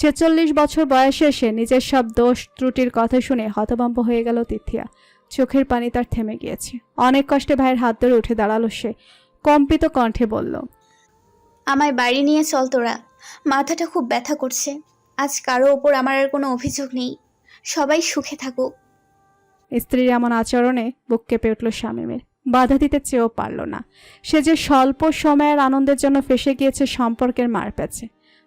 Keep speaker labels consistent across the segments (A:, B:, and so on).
A: 46 বছর বয়সে এসে নিজের সব দোষ ত্রুটির কথা শুনে হতভম্ব হয়ে গেল তিথিয়া। চোখের পানি তার থেমে গিয়েছে। অনেক কষ্টে ভাইয়ের হাত ধরে উঠে দাঁড়ালো সে। কম্পিত কণ্ঠে বলল,
B: আমায় বাড়ি নিয়ে চল তোরা। মাথাটা খুব ব্যথা করছে। আজ কারো ওপর আমার আর কোনো অভিযোগ নেই। সবাই সুখে থাকুক।
A: স্ত্রীর এমন আচরণে বুক কেঁপে উঠল শামীমের। বাধা দিতে চেয়েও পারল না। সে যে স্বল্প সময়ের আনন্দের জন্য ফেসে গিয়েছে সম্পর্কের মারপ্যাচে।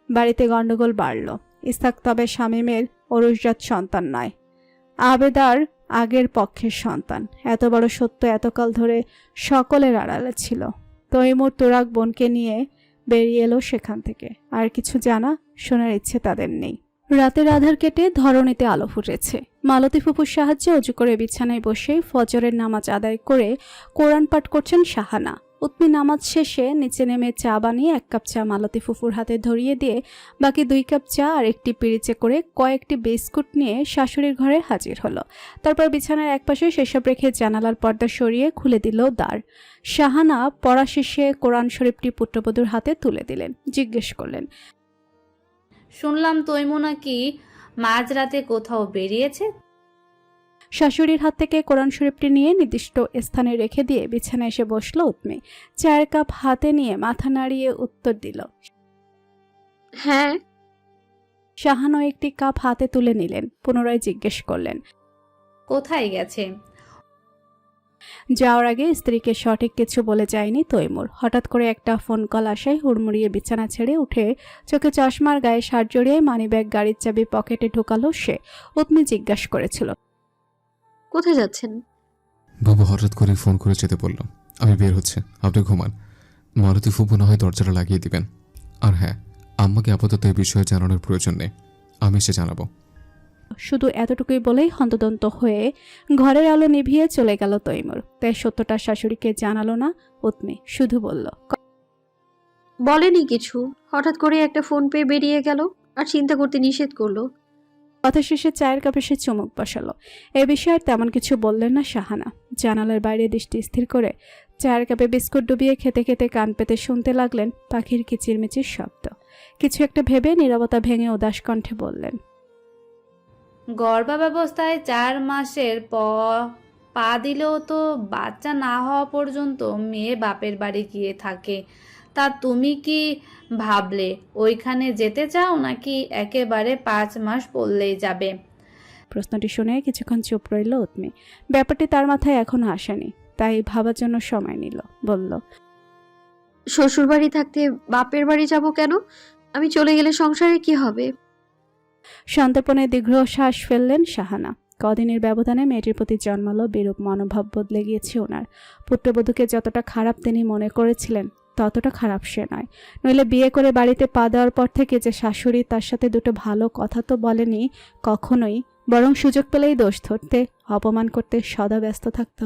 A: বাড়িতে গন্ডগোল বাড়ল। ইসহাক তবে শামীমের অরুষজাত সন্তান নয়, আবেদার আগের পক্ষের সন্তান। এত বড় সত্য এতকাল ধরে সকলের আড়ালে ছিল। তৈমুর তুরাগ বোনকে নিয়ে বেরিয়ে এলো সেখান থেকে। আর কিছু জানা শোনার ইচ্ছে তাদের নেই। রাতের আধার কেটে ধরণীতে আলো ফুটেছে। মালতী ফুপুর সাহায্যে অজু করে বিছানায় বসে ফজরের নামাজ আদায় করে কোরআন পাঠ করছেন শাহানা। উৎমি নামাজ শেষে নিচে নেমে চা বানিয়ে 1 কাপ চা মালতী ফুপুর হাতে ধরিয়ে দিয়ে বাকি 2 কাপ চা আর একটি পিরিচে করে কয়েকটি বিস্কুট নিয়ে শাশুড়ির ঘরে হাজির হলো। তারপর বিছানার একপাশে সেসব রেখে জানালার পর্দা সরিয়ে খুলে দিল দ্বার। শাহানা পড়া শেষে কোরআন শরীফটি পুত্রবধূর হাতে তুলে দিলেন। জিজ্ঞেস করলেন,
C: শুনলাম তৈমু নাকি মাঝরাতে কোথাও বেরিয়েছে?
A: শাশুড়ির হাত থেকে কোরআন শরীফটি নিয়ে নির্দিষ্ট স্থানে রেখে দিয়ে বিছানায় এসে বসল উৎমি। চায়ের কাপ হাতে নিয়ে মাথা নাড়িয়ে উত্তর দিল।
D: হ্যাঁ।
A: শাহানো একটি কাপ হাতে তুলে নিলেন। পুনরায় জিজ্ঞেস করলেন,
C: কোথায় গেছে?
A: যাওয়ার আগে স্ত্রীকে সঠিক কিছু বলে যায়নি তৈমুর। হঠাৎ করে একটা ফোন কল আসায় হুড়মুড়িয়ে বিছানা ছেড়ে উঠে চোখে চশমার গায়ে শার্ট জড়িয়ে মানিব্যাগ গাড়ির চাবি পকেটে ঢুকালো সে। উৎমি জিজ্ঞাসা করেছিল,
D: কোথায় যাচ্ছেন?
E: বাবু হঠাৎ করে ফোন করে যেতে বলল। আমি বের হচ্ছে, আপনি ঘুমান। মারুতি ফুপু না হয় দরজাটা লাগিয়ে দিবেন। আর হ্যাঁ, আম্মাকে আপাতত এই বিষয়ে জানানোর প্রয়োজন নেই, আমি সে জানাবো।
A: শুধু এতটুকুই বলেই হন্তদন্ত হয়ে ঘরের আলো নিভিয়ে চলে গেল তৈমুর। তাই সত্যটা শাশুড়িকে জানালো না উৎমি, শুধু বলল,
D: বলেনি কিছু, হঠাৎ করে একটা ফোন পেয়ে বেরিয়ে গেল আর চিন্তা করতে নিষেধ করলো।
A: কথা শেষে চায়ের কাপে সে চুমুক বসালো। এ বিষয়ে আর তেমন কিছু বললেন না শাহানা। জানালার বাইরে দৃষ্টি স্থির করে চায়ের কাপে বিস্কুট ডুবিয়ে খেতে খেতে কান পেতে শুনতে লাগলেন পাখির কিচিরমিচির শব্দ। কিছু একটা ভেবে নীরবতা ভেঙে উদাস কণ্ঠে বললেন,
C: গর্ভাবস্থায় 4 মাসের পা দিলেও তো বাচ্চা না হওয়া পর্যন্ত মেয়ে বাপের বাড়ি গিয়ে থাকে। তা তুমি কি ভাবলে ওইখানে যেতে চাও নাকি একেবারে 5 মাস পড়লেই যাবে?
A: প্রশ্নটি শুনে কিছুক্ষণ চুপ রইল উৎমি। ব্যাপারটি তার মাথায় এখনো আসেনি, তাই ভাবার জন্য সময় নিল। বলল,
D: শ্বশুর বাড়ি থাকতে বাপের বাড়ি যাব কেন? আমি চলে গেলে সংসারে কি হবে?
A: সন্তর্পণে দীর্ঘশ্বাস ফেললেন শাহানা। কদিনের ব্যবধানে মেয়েটির প্রতি জন্মালো বিরূপ মনোভাব। বদলে গিয়েছে ওনার। পুত্রবধূকে যতটা খারাপ তিনি মনে করেছিলেন ততটা খারাপ সে নয়। নইলে বিয়ে করে বাড়িতে পা দেওয়ার পর থেকে যে শাশুড়ি তার সাথে দুটো ভালো কথা তো বলেনি কখনোই, বরং সুযোগ পেলেই দোষ ধরতে, অপমান করতে সদা ব্যস্ত থাকত,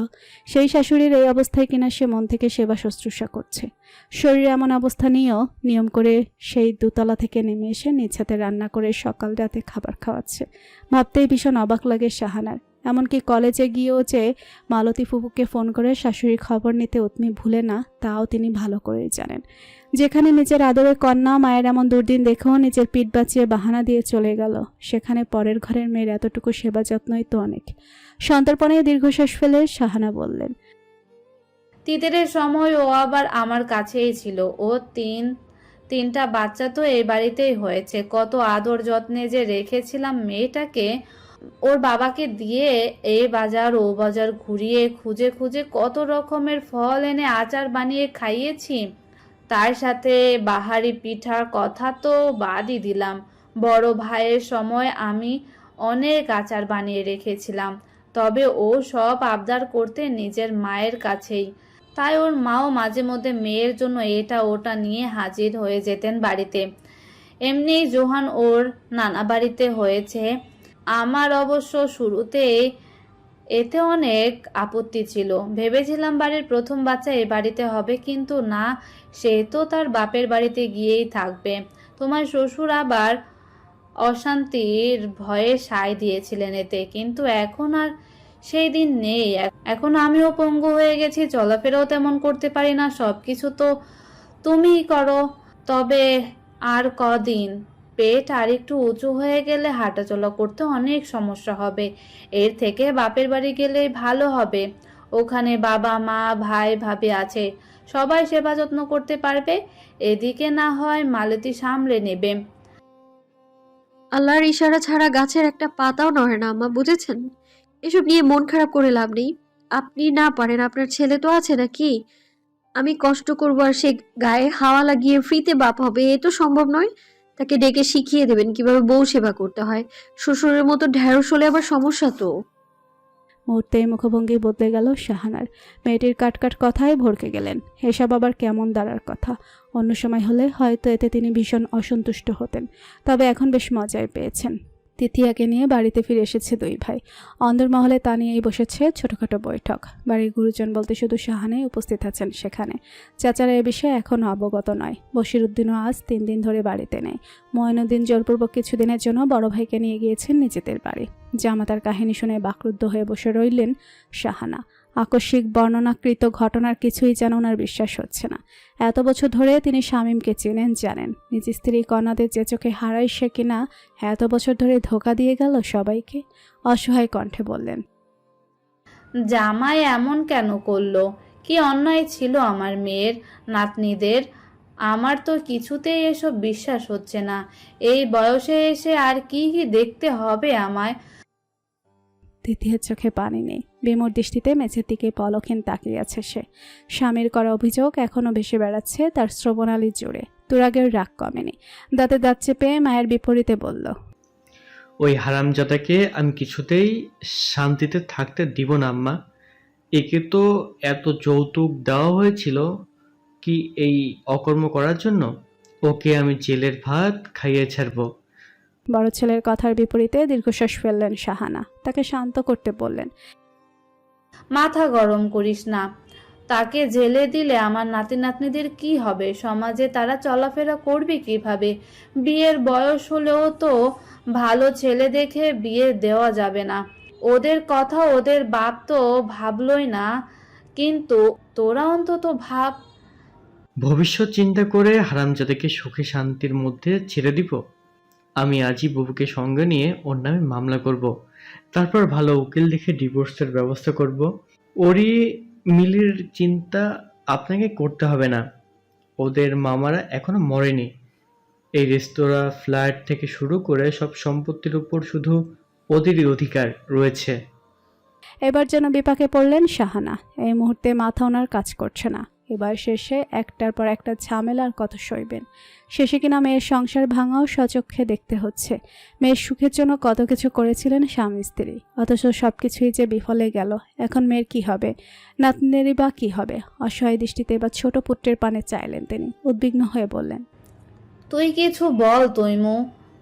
A: সেই শাশুড়ির এই অবস্থায় কিনা সে মন থেকে সেবা শুশ্রূষা করছে। শরীরে এমন অবস্থা নিয়েও নিয়ম করে সেই 2 তলা থেকে নেমে এসে নিজ হাতে রান্না করে সকাল রাতে খাবার খাওয়াচ্ছে। ভাবতেই ভীষণ অবাক লাগে শাহানার। এমনকি কলেজে গিয়েও যে মালতী ফুপুকে ফোন করে শাশুড়ির খবর নিতে উৎমি ভুলে না, তাও তিনি ভালো করেই জানেন। যেখানে নিজের আদরের কন্যা মায়ের এমন দুর্দিন দেখেও নিজের পিঠ বাঁচিয়ে বাহানা দিয়ে চলে গেল, সেখানে পরের ঘরের মেয়ের এতটুকু সেবা যত্নই তো অনেক। সন্তর্পণে দীর্ঘশ্বাস ফেলে শাহানা বললেন,
C: তিতিরের সময় ও আবার আমার কাছেই ছিল। ও তিনটা বাচ্চা তো এই বাড়িতেই হয়েছে। কত আদর যত্নে যে রেখেছিলাম মেয়েটাকে। ওর বাবাকে দিয়ে এই বাজার ও বাজার ঘুরিয়ে খুঁজে খুঁজে কত রকমের ফল এনে আচার বানিয়ে খাইয়েছি। তার সাথে বাহারি পিঠার কথা তো বাদই দিলাম। বড় ভাইয়ের সময় আমি অনেক আচার বানিয়ে রেখেছিলাম। তবে ও সব আবদার করতে নিজের মায়ের কাছেই। তাই ওর মাও মাঝে মধ্যে মেয়ের জন্য এটা ওটা নিয়ে হাজির হয়ে যেতেন বাড়িতে। এমনি জোহান ওর নানা বাড়িতে হয়েছে। আমার অবশ্য শুরুতে এতে অনেক আপত্তি ছিল। ভেবেছিলাম বাড়ির প্রথম বাচ্চা এ বাড়িতে হবে, কিন্তু না, সে তো তার বাপের বাড়িতে গিয়েই থাকবে। তোমার শ্বশুর আবার অশান্তির ভয়ে সায় দিয়েছিলেন এতে, কিন্তু এখন আর সেই দিন নেই। এখন আমিও পঙ্গু হয়ে গেছি, চলাফেরাও তেমন করতে পারি না। সবকিছু তো তুমিই করো। তবে আর কদিন পেট আর একটু উঁচু হয়ে গেলে হাঁটাচলা করতে অনেক সমস্যা হবে। এর থেকে বাপের বাড়ি গেলেই ভালো হবে। ওখানে বাবা মা ভাই ভাবি আছে, সবাই সেবা যত্ন করতে পারবে। এদিকে না হয় মালতী সামলে নেবে।
D: আল্লাহর ইশারা ছাড়া গাছের একটা পাতাও নড়ে না আম্মা, বুঝেছেন? এসব নিয়ে মন খারাপ করে লাভ নেই। আপনি না পারেন, আপনার ছেলে তো আছে নাকি? আমি কষ্ট করবো আর সে গায়ে হাওয়া লাগিয়ে ফ্রিতে বাপ হবে, এ তো সম্ভব নয়। তাকে ডেকে শিখিয়ে দেবেন কিভাবে বউ সেবা করতে হয়। শ্বশুরের মতো ঢ্যাঁড়স হলে আবার সমস্যা তো।
A: মুহূর্তেই মুখভঙ্গি বদলে গেল শাহানার। মেয়েটির কাটকাট কথায় ভড়কে গেলেন। এসব আবার কেমন দাঁড়ার কথা। অন্য সময় হলে হয়তো এতে তিনি ভীষণ অসন্তুষ্ট হতেন, তবে এখন বেশ মজায় পেয়েছেন। তিথিয়াকে নিয়ে বাড়িতে ফিরে এসেছে দুই ভাই। অন্দরমহলে তা নিয়েই বসেছে ছোটখাটো বৈঠক। বাড়ির গুরুজন বলতে শুধু শাহানাই উপস্থিত আছেন সেখানে। চাচারা এ বিষয়ে এখনও অবগত নয়। বশিরউদ্দিনও আজ 3 দিন ধরে বাড়িতে নেই। মঈনুদ্দিন জোরপূর্বক কিছুদিনের জন্য বড় ভাইকে নিয়ে গিয়েছেন নিজেদের বাড়ি। জামাতার কাহিনী শুনে বাকরুদ্ধ হয়ে বসে রইলেন শাহানা। আকস্মিক বর্ণনাকৃত ঘটনার কিছুই যেন ওনার বিশ্বাস হচ্ছে না। এত বছর ধরে তিনি শামীমকে চেনেন, জানেন। নিজ স্ত্রী কন্যাদের যে চোখে হারাই সে কিনা এত বছর ধরে ধোঁকা দিয়ে গেল সবাইকে। অসহায় কণ্ঠে বললেন,
C: জামাই এমন কেন করলো? কি অন্যায় ছিল আমার মেয়ের, নাতনিদের? আমার তো কিছুতেই এসব বিশ্বাস হচ্ছে না। এই বয়সে এসে আর কি কি দেখতে হবে আমায়?
A: তিথিয়ার চোখে পানি নেই। বিমূঢ় দৃষ্টিতে মেঝের দিকে পলকহীন তাকিয়ে আছে সে। স্বামীর করা অভিযোগ এখনো ভেসে বেড়াচ্ছে তার শ্রবণালী জুড়ে। তুরাগের রাগ কমেনি। দাঁতে দাঁত চেপে মায়ের বিপরীতে বলল,
F: ওই হারামজাদাকে আমি কিছুতেই শান্তিতে থাকতে দিব না আম্মা। একে তো এত যৌতুক দেওয়া হয়েছিল কি এই অকর্ম করার জন্য? ওকে আমি জেলের ভাত খাইয়ে ছাড়বো।
A: বড় ছেলের কথার বিপরীতে দীর্ঘশ্বাস ফেললেন শাহানা। তাকে শান্ত করতে বললেন,
C: মাথা গরম করিস না। তাকে জেলে দিলে আমার নাতি নাতনিদের কি হবে? সমাজে তারা চলাফেরা করবে কিভাবে? বিয়ের বয়স হলেও তো ভালো ছেলে দেখে বিয়ে দেওয়া যাবে না। ওদের কথা ওদের বাপ তো ভাবলই না, কিন্তু তোরা অন্তত ভাব।
F: ভবিষ্যৎ চিন্তা করে হারামজাদাকে সুখে শান্তির মধ্যে ছেড়ে দিব? আমি আজই বুবুকে সঙ্গে নিয়ে ওর নামে মামলা করব। তারপর ভালো উকিল দেখে ডিভোর্সের ব্যবস্থা করব। ওরই মিলির চিন্তা আপনাকে করতে হবে না। ওদের মামারা এখনো মরেনি। এই রেস্তোরাঁ, ফ্ল্যাট থেকে শুরু করে সব সম্পত্তির উপর শুধু ওদেরই অধিকার রয়েছে।
A: এবার যেন বিপাকে পড়লেন শাহানা। এই মুহূর্তে মাথা ওনার কাজ করছে না। এবার শেষে একটার পর একটা ঝামেলার কত সইবেন। শেষে কিনা মেয়ের সংসার ভাঙাও স্বচক্ষে দেখতে হচ্ছে। মেয়ের সুখের জন্য কত কিছু করেছিলেন স্বামী স্ত্রী, অথচ সবকিছুই যে বিফলে গেল। এখন মেয়ের কি হবে, নাতনিদেরই বা কি হবে? অসহায় দৃষ্টিতে এবার ছোট পুত্রের পানে চাইলেন তিনি। উদ্বিগ্ন হয়ে বললেন,
C: তুই কিছু বল তৈমু।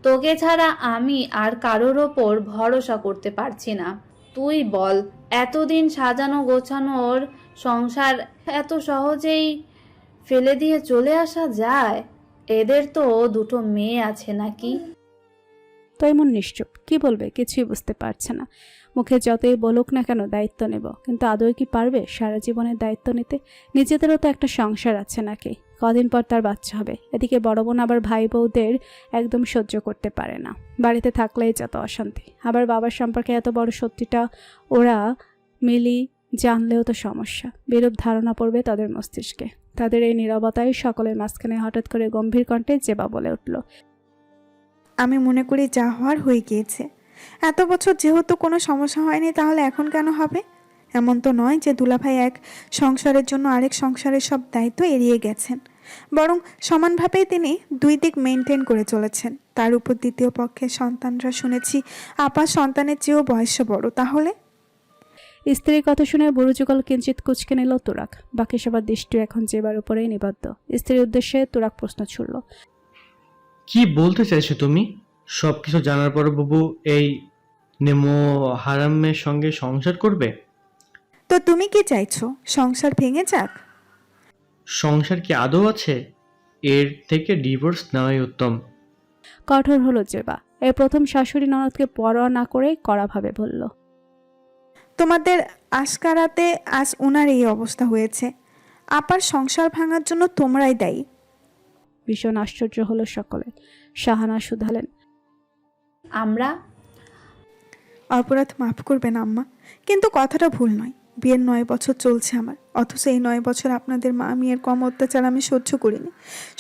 C: তোকে ছাড়া আমি আর কারোর ওপর ভরসা করতে পারছি না। তুই বল, এতদিন সাজানো গোছানোর সংসার এত সহজেই ফেলে দিয়ে চলে আসা যায়? এদের তো 2টো মেয়ে আছে নাকি?
A: তৈমুর নিশ্চুপ। কি বলবে কিছুই বুঝতে পারছে না। মুখে যতই বলুক না কেন দায়িত্ব নেব, কিন্তু আদৌ কি পারবে সারা জীবনের দায়িত্ব নিতে? নিজেদেরও তো একটা সংসার আছে নাকি? কদিন পর তার বাচ্চা হবে। এদিকে বড় বোন আবার ভাই বউদের একদম সহ্য করতে পারে না। বাড়িতে থাকলেই যত অশান্তি। আবার বাবার সম্পর্কে এত বড় সত্যিটা ওরা মিলি জানলেও তো সমস্যা। বিরূপ ধারণা পড়বে তাদের মস্তিষ্কে। তাদের এই নীরবতায় সকলের মাঝখানে হঠাৎ করে গম্ভীর কণ্ঠে জেবা বলে উঠল,
G: আমি মনে করি যা হওয়ার হয়ে গিয়েছে। এত বছর যেহেতু কোনো সমস্যা হয়নি, তাহলে এখন কেন হবে? এমন তো নয় যে দুলাভাই এক সংসারের জন্য আরেক সংসারের সব দায়িত্ব এড়িয়ে গেছেন। বরং সমানভাবেই তিনি 2 দিক মেনটেন করে চলেছেন। তার উপর দ্বিতীয় পক্ষের সন্তানরা শুনেছি আপার সন্তানের চেয়েও বয়সে বড়। তাহলে
A: স্ত্রীর কথা শুনে বুড়ো যুগল কিঞ্চিত কুচকে নিল তুরাক। বাকি সবার দৃষ্টি এখন জেবার উপরেই নিবদ্ধ। স্ত্রীর উদ্দেশ্যে তুরাক প্রশ্ন ছুড়ল,
F: কি বলতে চাইছো তুমি? সবকিছু জানার পর বুবু এই নেমো হারামের সঙ্গে সংসার করবে?
G: তো তুমি কি চাইছো, সংসার ভেঙে যাক?
F: সংসার কি আদৌ আছে? এর থেকে ডিভোর্স নেওয়াই উত্তম।
A: কঠোর হলো জেবা। এই প্রথম শাশুড়ি ননদকে পরোয়া না করে কড়াভাবে বলল,
G: তোমাদের আশকারাতে আজ ওনার এই অবস্থা হয়েছে। আপার সংসার ভাঙার জন্য তোমরাই দায়ী।
A: ভীষণ আশ্চর্য হলো সকলে। শাহানা শুধালেন।
C: আমরা
G: অপরাধ মাফ করবেন আম্মা, কিন্তু কথাটা ভুল নয়। বিয়ের 9 বছর চলছে আমার, অথচ এই 9 বছর আপনাদের মা মেয়ের কম অত্যাচার আমি সহ্য করিনি।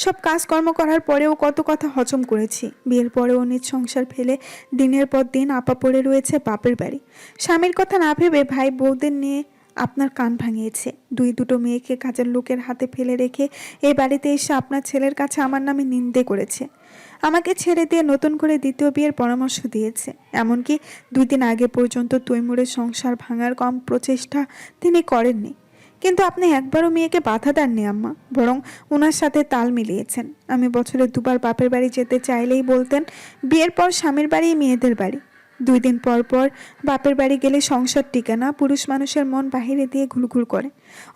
G: সব কাজকর্ম করার পরেও কত কথা হজম করেছি। বিয়ের পরেও নিজ সংসার ফেলে দিনের পর দিন আপা পড়ে রয়েছে বাপের বাড়ি। স্বামীর কথা না ভেবে ভাই বউদের নিয়ে আপনার কান ভাঙিয়েছে। দুটো মেয়েকে কাজের লোকের হাতে ফেলে রেখে এই বাড়িতে এসে আপনার ছেলের কাছে আমার নামে নিন্দে করেছে। আমাকে ছেড়ে দিয়ে নতুন করে দ্বিতীয় বিয়ের পরামর্শ দিয়েছে। এমনকি 2 দিন আগে পর্যন্ত তৈমুরের সংসার ভাঙার কম প্রচেষ্টা তিনি করেননি। কিন্তু আপনি একবারও মেয়েকে বাধা দেননি আম্মা, বরং ওনার সাথে তাল মিলিয়েছেন। আমি বছরে 2 বার বাপের বাড়ি যেতে চাইলেই বলতেন বিয়ের পর স্বামীর বাড়ি মেয়েদের বাড়ি। 2 দিন পর পর বাপের বাড়ি গেলে সংসার টিকে না, পুরুষ মানুষের মন বাহিরে দিয়ে ঘুরঘুর করে।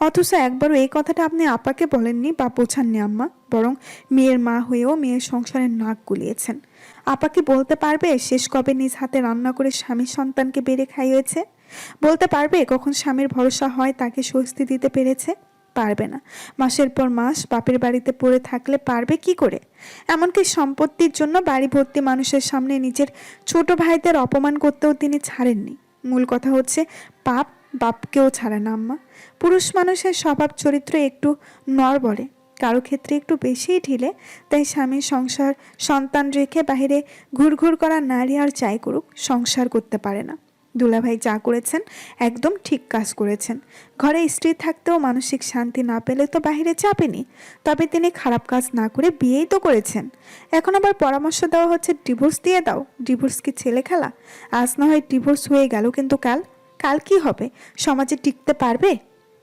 G: অথচ একবারও এই কথাটা আপনি আপাকে বলেননি বা বোঝাননি আম্মা, বরং মেয়ের মা হয়েও মেয়ের সংসারের নাক গুলিয়েছেন। আপাকে বলতে পারবে শেষ কবে নিজ হাতে রান্না করে স্বামীর সন্তানকে বেড়ে খাইয়েছে? বলতে পারবে কখন স্বামীর ভরসা হয় তাকে স্বস্তি দিতে পেরেছে? পারবে না। মাসের পর মাস বাপের বাড়িতে পড়ে থাকলে পারবে কি করে? এমনকি সম্পত্তির জন্য বাড়ি ভর্তি মানুষের সামনে নিজের ছোট ভাইদের অপমান করতেও তিনি ছাড়েননি। মূল কথা হচ্ছে পাপ বাপকেও ছাড়ে না আম্মা। পুরুষ মানুষের স্বভাব চরিত্র একটু নড়বড়ে, কারো ক্ষেত্রে একটু বেশিই ঢিলে। তাই স্বামীর সংসার সন্তান রেখে বাইরে ঘুরঘুর করা নারী আর চাই করুক, সংসার করতে পারে না। দুলাভাই যা করেছেন একদম ঠিক কাজ করেছেন। ঘরে স্ত্রী থাকতেও মানসিক শান্তি না পেলে তো বাইরে চাপেনি। তবে তিনি খারাপ কাজ না করে বিয়েই তো করেছেন। এখন আবার পরামর্শ দেওয়া হচ্ছে ডিভোর্স দিয়ে দাও। ডিভোর্স কি ছেলে খেলা? আজ না হয় ডিভোর্স হয়ে গেল, কিন্তু কাল কি হবে? সমাজে টিকতে পারবে?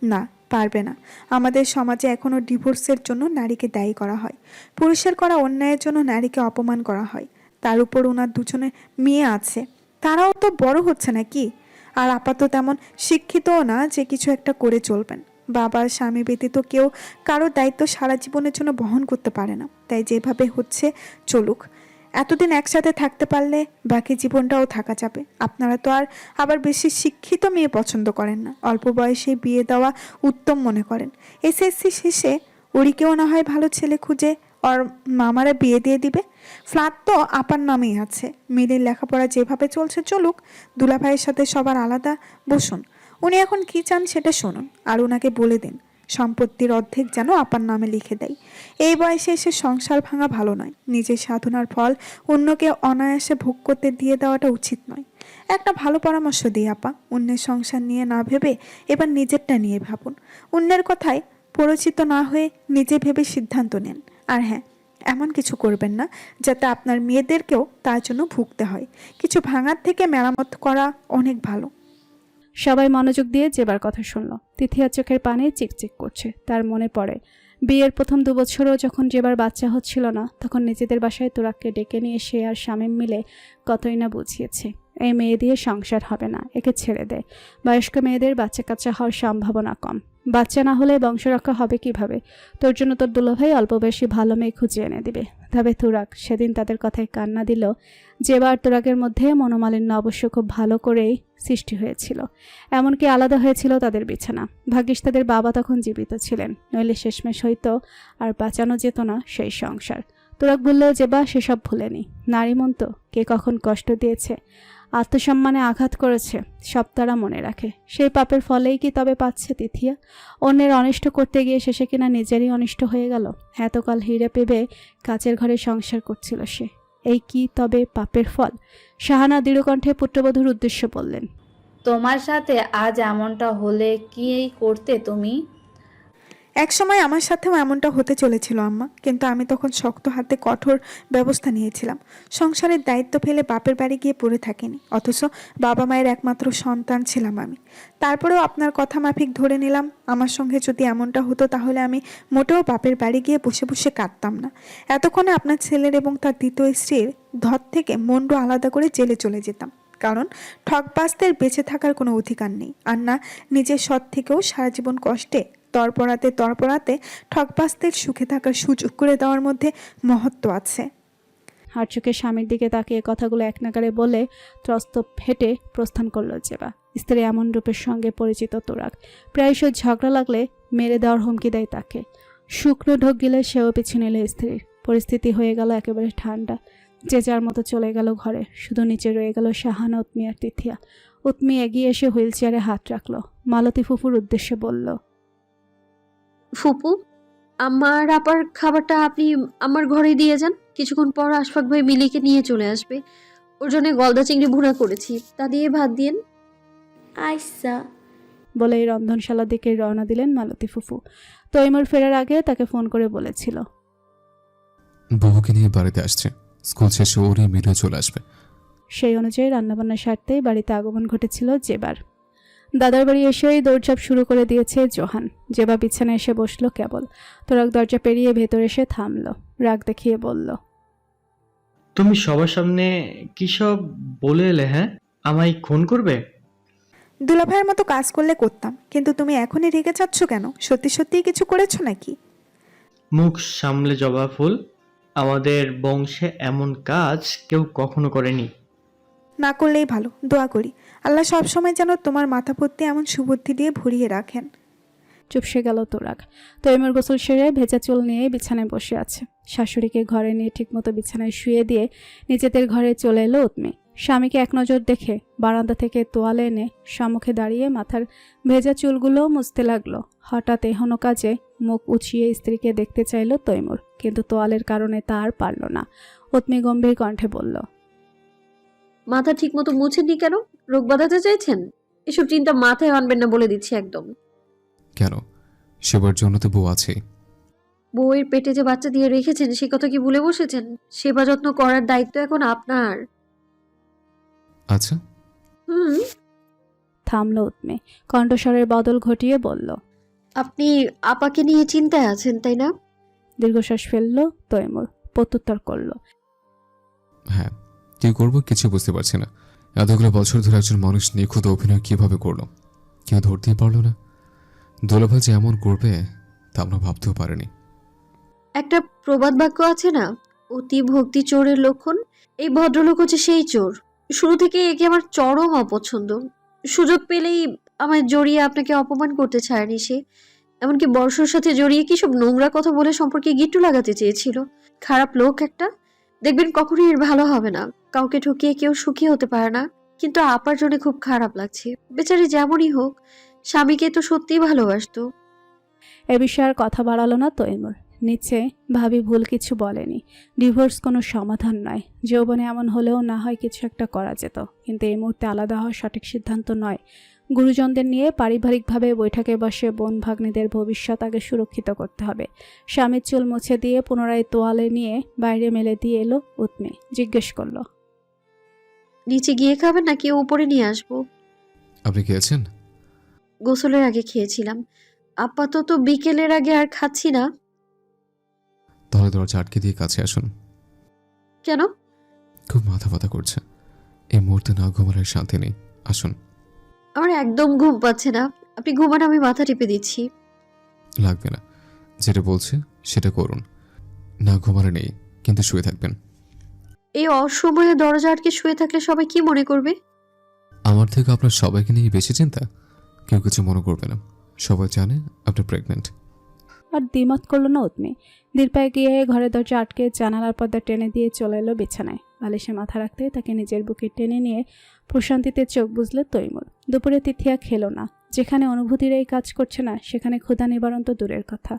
G: না, পারবে না। আমাদের সমাজে এখনও ডিভোর্সের জন্য নারীকে দায়ী করা হয়। পুরুষের করা অন্যায়ের জন্য নারীকে অপমান করা হয়। তার উপর ওনার 2 জনের মেয়ে আছে, তারাও তো বড় হচ্ছে নাকি? আর আপাতত তেমন শিক্ষিতও না যে কিছু একটা করে চলবেন। বাবা স্বামী ব্যতীত কেউ কারো দায়িত্ব সারা জীবনের জন্য বহন করতে পারে না। তাই যেভাবে হচ্ছে চলুক। এতদিন একসাথে থাকতে পারলে বাকি জীবনটাও থাকা যাবে। আপনারা তো আর আবার বেশি শিক্ষিত মেয়ে পছন্দ করেন না, অল্প বয়সে বিয়ে দেওয়া উত্তম মনে করেন। এসএসসি শেষে ওরিকেও না হয় ভালো ছেলে খুঁজে ওর মামারা বিয়ে দিয়ে দিবে। ফ্ল্যাট তো আপার নামেই আছে। মেয়েদের লেখাপড়া যেভাবে চলছে চলুক। দুলাভাইয়ের সাথে সবার আলাদা বসুন। উনি এখন কি চান সেটা শুনুন, আর ওনাকে বলে দিন সম্পত্তির অর্ধেক যেন আপার নামে লিখে দেয়। এই বয়সে এসে সংসার ভাঙা ভালো নয়। নিজের সাধনার ফল অন্যকে অনায়াসে ভোগ করতে দিয়ে দেওয়াটা উচিত নয়। একটা ভালো পরামর্শ দিই আপা, অন্যের সংসার নিয়ে না ভেবে এবার নিজেরটা নিয়ে ভাবুন। অন্যের কথায় পরিচিত না হয়ে নিজে ভেবে সিদ্ধান্ত নেন। আর হ্যাঁ, এমন কিছু করবেন না যাতে আপনার মেয়েদেরকেও তার জন্য ভুগতে হয়। কিছু ভাঙার থেকে মেরামত করা অনেক ভালো।
A: সবাই মনোযোগ দিয়ে জেবার কথা শুনল। তিথিয়ার চোখের পানি চিকচিক করছে। তার মনে পড়ে বিয়ের প্রথম 2 বছরও যখন জেবার বাচ্চা হচ্ছিল না, তখন নিজেদের বাসায় তোরাককে ডেকে নিয়ে সে আর শামীম মিলে কতই না বুঝিয়েছে এই মেয়ে দিয়ে সংসার হবে না, একে ছেড়ে দে। বয়স্ক মেয়েদের বাচ্চা কাচ্চা হওয়ার সম্ভাবনা কম, বাচ্চা না হলে বংশরক্ষা হবে কিভাবে? তোর জন্য তোর দুলাভাই অল্প বয়সী ভালো মেয়ে খুঁজে এনে দিবে। তবে তুরাক সেদিন তাদের কথায় কান্না দিল। যেবার তুরাকের মধ্যে মনোমালিন্য অবশ্য খুব ভালো করেই সৃষ্টি হয়েছিল, এমনকি আলাদা হয়েছিল তাদের বিছানা। ভাগ্যিস তাদের বাবা তখন জীবিত ছিলেন, নইলে শেষমেশ হইতো আর বাঁচানো যেত না সেই সংসার। তুরাক বললেও যেবা সেসব ভুলেনি। নারী মন তো, কে কখন কষ্ট দিয়েছে, আত্মসম্মানে আঘাত করেছে, সব তারা মনে রাখে। সেই পাপের ফলেই কি তবে পাচ্ছে তিথিয়া? অন্যের অনিষ্ট করতে গিয়ে শেষে কিনা নিজেরই অনিষ্ট হয়ে গেল। এতকাল হিরে পেবে কাচের ঘরে সংসার করছিল সে, এই কি তবে পাপের ফল? শাহানা দৃঢ়কণ্ঠে পুত্রবধূর উদ্দেশ্য বললেন,
C: তোমার সাথে আজ এমনটা হলে কি করতে তুমি?
G: একসময় আমার সাথেও এমনটা হতে চলেছিল আম্মা, কিন্তু আমি তখন শক্ত হাতে কঠোর ব্যবস্থা নিয়েছিলাম। সংসারের দায়িত্ব ফেলে বাপের বাড়ি গিয়ে পড়ে থাকিনি, অথচ বাবা মায়ের একমাত্র সন্তান ছিলাম আমি। তারপরেও আপনার কথা মাফিক ধরে নিলাম আমার সঙ্গে যদি এমনটা হতো তাহলে আমি মোটেও বাপের বাড়ি গিয়ে বসে বসে কাঁদতাম না। এতক্ষণে আপনার ছেলের এবং তার দ্বিতীয় স্ত্রীর ধর থেকে মন্ড আলাদা করে জেলে চলে যেতাম। কারণ ঠকবাজদের বেঁচে থাকার কোনো অধিকার নেই, আর না নিজের সৎ থেকেও সারা জীবন কষ্টে তরপরাতে ঠকবাজদের সুখে থাকার সুযোগ করে দেওয়ার মধ্যে মহত্ব আছে।
A: আর চোখে স্বামীর দিকে তাকিয়ে কথাগুলো এক নাগারে বলে ত্রস্ত ফেটে প্রস্থান করল জেবা। স্ত্রী এমন রূপের সঙ্গে পরিচিত তুরাক প্রায়শই ঝগড়া লাগলে মেরে দেওয়ার হুমকি দেয় তাকে। শুকনো ঢোক গিলে সেও পিছু নিল স্ত্রীর। পরিস্থিতি হয়ে গেল একেবারে ঠান্ডা। যে যার মতো চলে গেল ঘরে। শুধু নিচে রয়ে গেল শাহানা, উৎমি আর তিথিয়া। উৎমি এগিয়ে এসে হুইল চেয়ারে হাত রাখলো, মালতী ফুফুর উদ্দেশ্যে বলল,
D: ফুপু, আমার আপার খাবারটা আপনি আমার ঘরে দিয়ে যান। কিছুক্ষণ পর আশফাক ভাই মিলিকে নিয়ে চলে আসবে। ওর জন্য গলদা চিংড়ি ভুনা করেছি, তা দিয়ে ভাত দিয়েন।
B: আইসা।
A: বলেই রন্ধনশালার দিকে রওনা দিলেন মালতী ফুফু। তৈমুর ফেরার আগে তাকে ফোন করে বলেছিল,
E: বুবুকে নিয়ে বাড়িতে আসছে, স্কুল শেষে ওরই মিলে চলে আসবে।
A: সেই অনুযায়ী রান্নাবান্না সারতেই বাড়িতে আগমন ঘটেছিল জেবার। দাদার বাড়ি এসেই দৌড়ঝাঁপ শুরু করে দিয়েছে জোহান। জেবা বিছানায় এসে বসলো কেবল। তোরাক দরজা পেরিয়ে ভেতর এসে থামলো, রাগ দেখিয়ে বলল,
F: তুমি সবার সামনে কি সব বলে এলে? হ্যাঁ, আমায় খুন করবে?
G: দুলাভাইয়ের মতো কাজ করলে করতাম, কিন্তু তুমি এখনই রেগে যাচ্ছ কেন? সত্যি সত্যিই কিছু করেছো নাকি?
F: মুখ সামলে জবা ফুল, আমাদের বংশে এমন কাজ কেউ কখনো করেনি।
G: না করলেই ভালো, দোয়া করি আল্লাহ সবসময় যেন তোমার মাথা ভর্তি এমন সুবুদ্ধি দিয়ে ভরিয়ে রাখেন।
A: চুপসে গেল তোরাক। তৈমুর গোসল সেরে ভেজা চুল নিয়ে বিছানায় বসে আছে। শাশুড়িকে ঘরে নিয়ে ঠিকমতো বিছানায় শুয়ে দিয়ে নিজেদের ঘরে চলে এলো উৎমি। স্বামীকে এক নজর দেখে বারান্দা থেকে তোয়ালে এনে সম্মুখে দাঁড়িয়ে মাথার ভেজা চুলগুলো মুছতে লাগলো। হঠাৎ এহনো কাজে মুখ উঁচিয়ে স্ত্রীকে দেখতে চাইল তৈমুর, কিন্তু তোয়ালের কারণে তা আর পারল না। উৎমি গম্ভীর কণ্ঠে বলল,
D: মাথা ঠিক মতো মুছেননি কেন? রোগ বাঁধাতে চাইছেন? এসব চিন্তা মাথায় আনবেন না বলে দিচ্ছি একদম।
E: কেন? সেবার জন্য তো বউ আছেই।
D: বউয়ের পেটে যে বাচ্চা দিয়ে রেখেছেন সে কথা কি ভুলে বসেছেন? সেবা যত্ন করার দায়িত্ব এখন আপনার।
E: আচ্ছা,
A: থামলো উৎমি। কণ্ঠস্বরের বদল ঘটিয়ে বলল,
D: আপনি আপাকে নিয়ে চিন্তায় আছেন তাই না?
A: দীর্ঘশ্বাস ফেললো তৈমুর, প্রত্যুত্তর করল,
E: হ্যাঁ। কি করবো কিছু বুঝতে পারছি না। এতগুলো বছর ধরে একজন মানুষ নিখুঁত অভিনয় কিভাবে করলো, কেউ ধরতেই পারলো না। দোলাভাই যে এমন করবে তা আমরা ভাবতেও পারিনি।
D: একটা প্রবাদ বাক্য আছে না, অতি ভক্তি চোরের লক্ষণ। এই ভদ্রলোক হচ্ছে সেই চোর। শুরু থেকে একে আমার চরম অপছন্দ। সুযোগ পেলেই আমায় জড়িয়ে আপনাকে অপমান করতে ছাড়েনি সে। এমনকি বর্ষর সাথে জড়িয়ে কি সব নোংরা কথা বলে সম্পর্কে গিট্টু লাগাতে চেয়েছিল। খারাপ লোক একটা। দেখবেন কখনোই এর ভালো হবে না। কাউকে ঠকিয়ে কেউ সুখী হতে পারে না, কিন্তু আপার জন্য খুব খারাপ লাগছে। বেচারি যেমনই হোক স্বামীকে তো সত্যিই ভালোবাসতো।
A: এ বিষয়ে আর কথা বাড়ালো না তৈমুর। নিচে ভাবি ভুল কিছু বলেনি। ডিভোর্স কোনো সমাধান নয়। যৌবনে এমন হলেও না হয় কিছু একটা করা যেত, কিন্তু এই মুহূর্তে আলাদা হওয়া সঠিক সিদ্ধান্ত নয়। গুরুজনদের নিয়ে পারিবারিকভাবে বৈঠকে বসে বোন ভাগ্নিদের ভবিষ্যৎ আগে সুরক্ষিত করতে হবে। স্বামীর চুল মুছে দিয়ে পুনরায় তোয়ালে নিয়ে বাইরে মেলে দিয়ে এলো উৎমি। জিজ্ঞেস করলো,
D: নিচে গিয়ে খাবেন নাকি উপরে নিয়ে আসবো?
E: আপনি খেয়েছেন?
D: গোসলের আগে খেয়েছিলাম, আপাতত বিকেলের আগে আর খাচ্ছি না।
E: তাহলে দরজা আটকে দিয়ে কাছে আসুন।
D: কেন?
E: খুব মাথা ব্যথা করছে, এই মুহূর্তে না ঘুমানোর শান্তি নেই। আসুন।
D: আমার একদম ঘুম পাচ্ছে না। আপনি ঘুমান, আমি মাথা টিপে দিচ্ছি।
E: লাগবে না, যেটা বলছে সেটা করুন। না ঘুমানো নেই, কিন্তু শুয়ে থাকবেন।
D: এই অসময়ে দরজা আটকে শুয়ে থাকলে সবাই কি মনে করবে?
E: আমার থেকে আপনার সবাইকে নিয়ে বেশি চিন্তা। কেউ কিছু মনে করবে না, সবাই জানে আপনি প্রেগনেন্ট।
A: আর দ্বিমত করলো না উৎমি। দীর্ঘায় গিয়ে ঘরের দরজা আটকে জানালার পর্দা টেনে দিয়ে চলে এলো বিছানায়। বালিশে মাথা রাখতে তাকে নিজের বুকে টেনে নিয়ে প্রশান্তিতে চোখ বুঝলো তৈমুর। দুপুরে তিথিয়া খেলো না। যেখানে অনুভূতির এই কাজ করছে না, সেখানে ক্ষুধা নিবারণ তো দূরের কথা।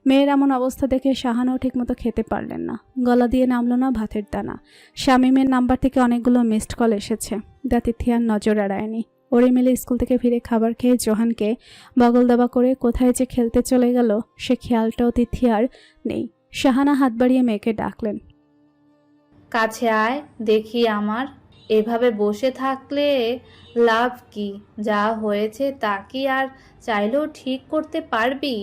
A: মেয়ের এমন অবস্থা দেখে শাহানাও ঠিকমতো খেতে পারলেন না। গলা দিয়ে নামলো না ভাতের দানা। শামীমের নাম্বার থেকে অনেকগুলো মিসড কল এসেছে, যা তিথিয়ার নজর এড়ায়নি। ওরে মিলে স্কুল থেকে ফিরে খাবার খেয়ে জোহানকে বগল দাবা করে কোথায় যে খেলতে চলে গেল সে খেয়ালটাও তিথিয়ার নেই। শাহানা হাত বাড়িয়ে মেয়েকে ডাকলেন,
C: কাছে আয় দেখি আমার। এভাবে বসে থাকলে লাভ কি? যা হয়েছে তা কি আর চাইলেও ঠিক করতে পারবি?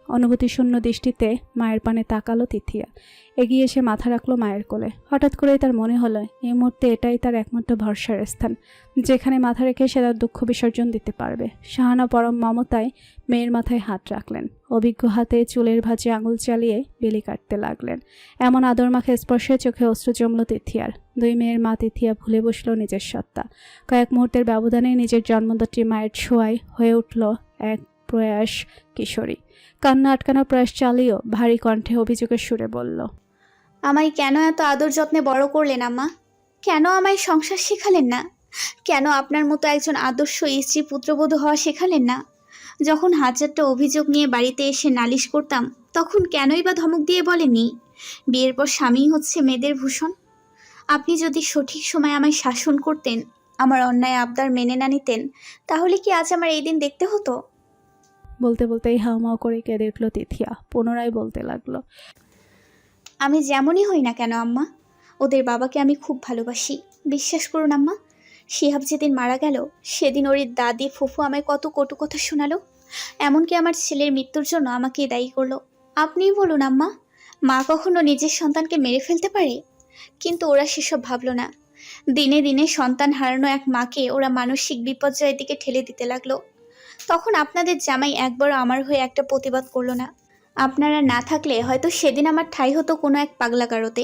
A: অনুভূতিশূন্য দৃষ্টিতে মায়ের পানে তাকালো তিথিয়া। এগিয়ে এসে মাথা রাখলো মায়ের কোলে। হঠাৎ করেই তার মনে হলো এই মুহূর্তে এটাই তার একমাত্র ভরসার স্থান, যেখানে মাথা রেখে সে তার দুঃখ বিসর্জন দিতে পারবে। শাহানা পরম মমতায় মেয়ের মাথায় হাত রাখলেন। অভিজ্ঞ হাতে চুলের ভাঁজে আঙুল চালিয়ে বেলি কাটতে লাগলেন। এমন আদর মাখা স্পর্শে চোখে অশ্রু জমল তিথিয়ার। দুই মেয়ের মা তিথিয়া ভুলে বসল নিজের সত্তা। কয়েক মুহূর্তের ব্যবধানে নিজের জন্মদাত্রী মায়ের ছোঁয়ায় হয়ে উঠল এক প্রয়াস কিশোরী। কান্না আটকানোর প্রয়াস চালিয়েও ভারী কণ্ঠে অভিযোগের সুরে বলল,
B: আমায় কেন এত আদর যত্নে বড় করলেন আম্মা? কেন আমায় সংসার শেখালেন না? কেন আপনার মতো একজন আদর্শ স্ত্রী পুত্রবধূ হওয়া শেখালেন না? যখন হাজারটা অভিযোগ নিয়ে বাড়িতে এসে নালিশ করতাম, তখন কেনই বা ধমক দিয়ে বলেননি বিয়ের পর স্বামী হচ্ছে মেয়েদের ভূষণ? আপনি যদি সঠিক সময় আমায় শাসন করতেন, আমার অন্যায় আবদার মেনে না নিতেন, তাহলে কি আজ আমার এই দিন দেখতে হতো?
A: বলতে বলতেই হাউমাউ করে কেঁদে উঠল তিথিয়া। পুনরায় বলতে লাগলো,
B: আমি যেমনই হই না কেন আম্মা, ওদের বাবাকে আমি খুব ভালোবাসি। বিশ্বাস করুন আম্মা, শিহাব যেদিন মারা গেল, সেদিন ওর দাদি ফুফু আমায় কত কটু কথা শোনালো। এমনকি আমার ছেলের মৃত্যুর জন্য আমাকে দায়ী করলো। আপনিই বলুন আম্মা, মা কখনো নিজের সন্তানকে মেরে ফেলতে পারে? কিন্তু ওরা সেসব ভাবলো না। দিনে দিনে সন্তান হারানো এক মাকে ওরা মানসিক বিপর্যয়ের দিকে ঠেলে দিতে লাগলো। তখন আপনাদের জামাই একবারও আমার হয়ে একটা প্রতিবাদ করলো না। আপনারা না থাকলে হয়তো সেদিন আমার ঠাঁই হতো কোনো এক পাগলাগারোতে।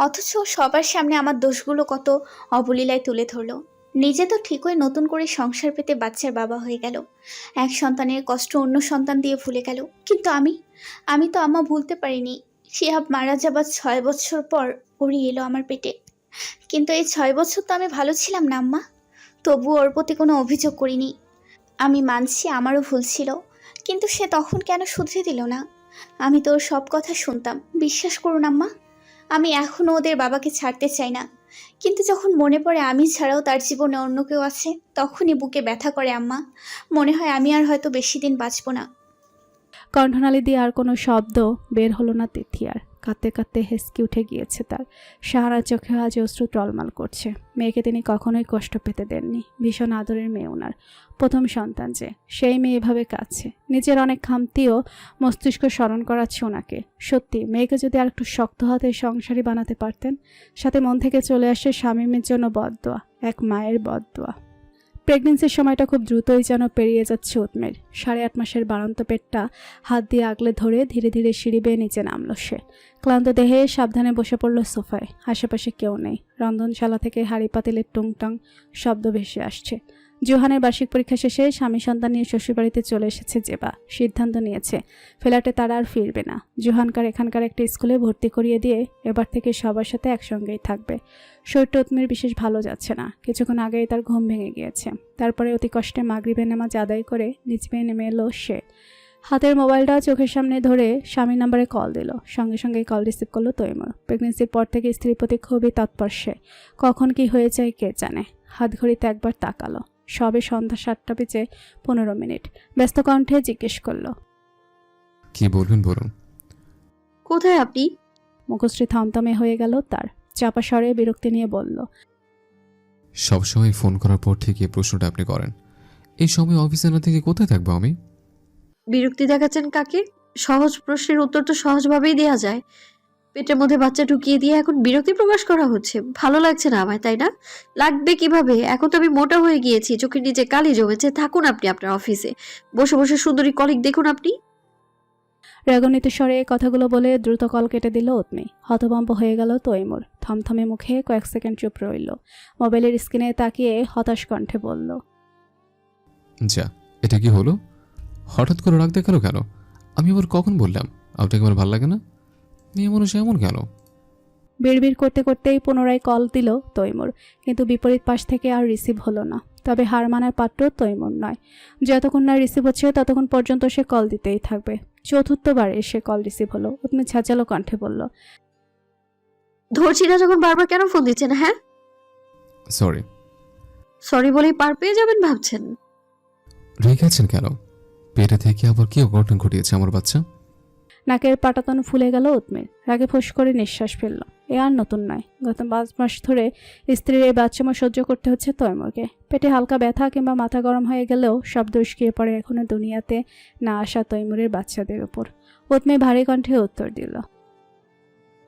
B: অথচ সবার সামনে আমার দোষগুলো কত অবলীলায় তুলে ধরলো। নিজে তো ঠিকই নতুন করে সংসার পেতে বাচ্চার বাবা হয়ে গেল, এক সন্তানের কষ্ট অন্য সন্তান দিয়ে ভুলে গেল। কিন্তু আমি তো আম্মা ভুলতে পারিনি। শিহাব মারা যাবার 6 বছর পর ওরই এলো আমার পেটে। কিন্তু এই 6 বছর তো আমি ভালো ছিলাম না আম্মা, তবু ওর প্রতি কোনো অভিযোগ করিনি। আমি মানছি আমারও ভুল ছিল, কিন্তু সে তখন কেন শুধরে দিল না? আমি তো ওর সব কথা শুনতাম। বিশ্বাস করুন আম্মা, আমি এখনও ওদের বাবাকে ছাড়তে চাই না। কিন্তু যখন মনে পড়ে আমি ছাড়াও তার জীবনে অন্য কেউ আছে, তখনই বুকে ব্যথা করে আম্মা। মনে হয় আমি আর হয়তো বেশি দিন বাঁচব না।
A: কণ্ঠনালী দিয়ে আর কোনো শব্দ বের হলো না তিথিয়ার। কাঁদতে কাঁদতে হেসকে উঠে গিয়েছে তার। সাহারার চোখে আজ অশ্রু টলমাল করছে। মেয়েকে তিনি কখনোই কষ্ট পেতে দেননি। ভীষণ আদরের মেয়ে ওনার, প্রথম সন্তান যে, সেই মেয়ে এভাবে কাঁদছে। নিজের অনেক খামতিও মস্তিষ্ক স্মরণ করাচ্ছে ওনাকে। সত্যি মেয়েকে যদি আর একটু শক্ত হাতে সংসারী বানাতে পারতেন। সাথে মন থেকে চলে আসে শামীমের জন্য বদদোয়া, এক মায়ের বদদোয়া। প্রেগনেন্সির সময়টা খুব দ্রুতই যেন পেরিয়ে যাচ্ছে উৎমের। 8.5 মাসের বাড়ন্ত পেটটা হাত দিয়ে আগলে ধরে ধীরে ধীরে সিঁড়ি বেয়ে নিচে নামলো সে। ক্লান্ত দেহে সাবধানে বসে পড়ল সোফায়। আশেপাশে কেউ নেই। রন্ধনশালা থেকে হাঁড়ি পাতিলের টুংটাং শব্দ ভেসে আসছে। জোহানের বার্ষিক পরীক্ষা শেষে স্বামী সন্তান নিয়ে শ্বশুরবাড়িতে চলে এসেছে জেবা। সিদ্ধান্ত নিয়েছে ফ্ল্যাটে তারা আর ফিরবে না। জোহানকার এখানকার একটা স্কুলে ভর্তি করিয়ে দিয়ে এবার থেকে সবার সাথে একসঙ্গেই থাকবে। শরীরটা উৎমের বিশেষ ভালো যাচ্ছে না। কিছুক্ষণ আগেই তার ঘুম ভেঙে গিয়েছে। তারপরে অতি কষ্টে মাগরিবের নামাজ আদায় করে নিচ পেয়ে নেমে এলো সে। হাতের মোবাইলটা চোখের সামনে ধরে স্বামীর নাম্বারে কল দিল। সঙ্গে সঙ্গে কল রিসিভ করলো তৈমুর। প্রেগনেন্সির পর থেকে স্ত্রীর প্রতি খুবই তৎপর সে। কখন কি হয়ে যায় কে জানে। হাত ঘড়িতে একবার তাকালো। সবে সন্ধ্যা 7টা বেজে 15 মিনিট। ব্যস্ত কণ্ঠে জিজ্ঞেস করলো,
E: কি বলবেন বলুন।
D: কোথায় আপনি?
A: মুখশ্রী থমথমে হয়ে গেল তার। চাপা স্বরে বিরক্তি নিয়ে বলল,
E: সবসময় ফোন করার পর ঠিক এই প্রশ্নটা আপনি করেন। এই সময় অফিসে না থেকে কোথায় থাকবো আমি?
D: বিরক্তি দেখাচ্ছেন কাকে? সহজ প্রশ্নের উত্তর তো সহজভাবেই দেয়া যায়। পেটের মধ্যে বাচ্চা ঢুকিয়ে দিয়ে এখন বিরক্তি প্রকাশ করা হচ্ছে? ভালো লাগছে না আমায়, তাই না? লাগবে কিভাবে? এখন তো আমি মোটা হয়ে গিয়েছি, চোখের নিচে কালি জমেছে। থাকুন আপনি আপনার অফিসে, বসে বসে সুন্দরী কলিগ দেখুন আপনি।
A: রাগান্বিত স্বরে কথাগুলো বলে দ্রুত কল কেটে দিল উৎমি। হতভম্ব হয়ে গেল তৈমুর। থমথমে মুখে কয়েক সেকেন্ড চুপ রইল। মোবাইলের স্ক্রিনে তাকিয়ে হতাশ কণ্ঠে বলল,
E: যা, এটা কি হলো? হঠাৎ করে রাগ দেখালো কেন? আমি আবার কখন বললাম আপনাকে আমার ভালো লাগে না? মেয়ে মানুষ এমন কেন?
A: বিড়বিড় করতে করতেই পুনরায় কল দিল তৈমুর। কিন্তু বিপরীত পাশ থেকে আর রিসিভ হলো না। তবে হার মানার পাত্র তৈমুর নয়। যতক্ষণ না রিসিভ হচ্ছে ততক্ষণ পর্যন্ত সে কল দিতেই থাকবে। চতুর্থবারে সে কল রিসিভ হলো। উৎমি ঝাঁঝালো কণ্ঠে বলল,
D: ধরছি না যখন বারবার কেন ফোন দিচ্ছেন? হ্যাঁ,
E: সরি।
D: সরি বলেই পার পেয়ে যাবেন ভাবছেন?
E: রেগে আছেন কেন? পেটে থেকে আবার কি অঘটন ঘটিয়েছে আমার বাচ্চা?
A: নাকের পাটাতন ফুলে গেল উৎমের। রাগে ফোঁস করে নিঃশ্বাস ফেলল। এ আর নতুন নয়। গত 5 মাস ধরে স্ত্রীর এই বাচ্চামা সহ্য করতে হচ্ছে তৈমুরকে। পেটে হালকা ব্যথা কিংবা মাথা গরম হয়ে গেলেও সব দোষ গিয়ে পড়ে এখনো দুনিয়াতে না আসা তৈমুরের বাচ্চাদের উপর। উৎমে ভারী কণ্ঠে উত্তর দিল,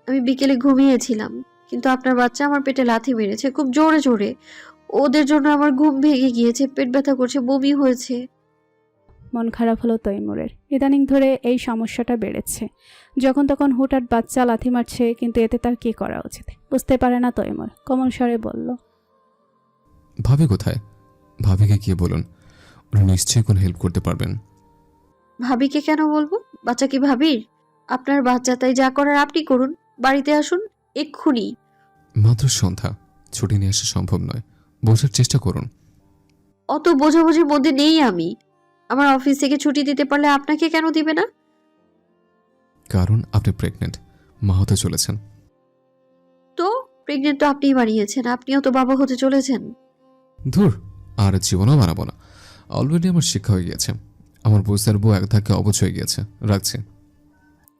D: আমি বিকেলে ঘুমিয়েছিলাম, কিন্তু আপনার বাচ্চা আমার পেটে লাথি মেরেছে খুব জোরে জোরে। ওদের জন্য আমার ঘুম ভেঙে গিয়েছে, পেট ব্যথা করছে, বমি হয়েছে।
A: মন খারাপ হলো তৈমুরের। ইদানিং ধরে এই সমস্যাটা বেড়েছে। যখন তখন হুটহাট বাচ্চা লাথি মারছে, কিন্তু এতে তার কি করা উচিত বুঝতে পারে না তৈমুর। কোমল স্বরে বলল,
E: ভাবি কোথায়? ভাবিকে গিয়ে বলুন, উনি নিশ্চয়ই কোনো হেল্প করতে পারবেন।
D: ভাবিকে কেন বলবো? বাচ্চা কি ভাবির? আপনার বাচ্চা, তাই যা করার আপনি করুন। বাড়িতে আসুন এক্ষুনি।
E: মাত্র সন্ধ্যা, ছুটি নিয়ে আসা সম্ভব নয়। বোঝার চেষ্টা করুন।
D: অত বোঝাবুঝির মধ্যে নেই আমি। আমার অফিস থেকে ছুটি দিতে পারলে আপনাকে কেন দিবে না?
E: কারণ আপনি প্রেগনেন্ট, মা হতে চলেছেন।
D: তো প্রেগনেন্ট তো আপনিই বানিয়েছেন, আপনিও তো বাবা হতে চলেছেন।
E: ধুর, আর জীবনও বানাবো না। অলরেডি আমার শিক্ষা হয়ে গিয়েছে। আমার বুঝদার বউ এক ধাক্কে অবুঝ হয়ে গিয়েছে। রাখছি।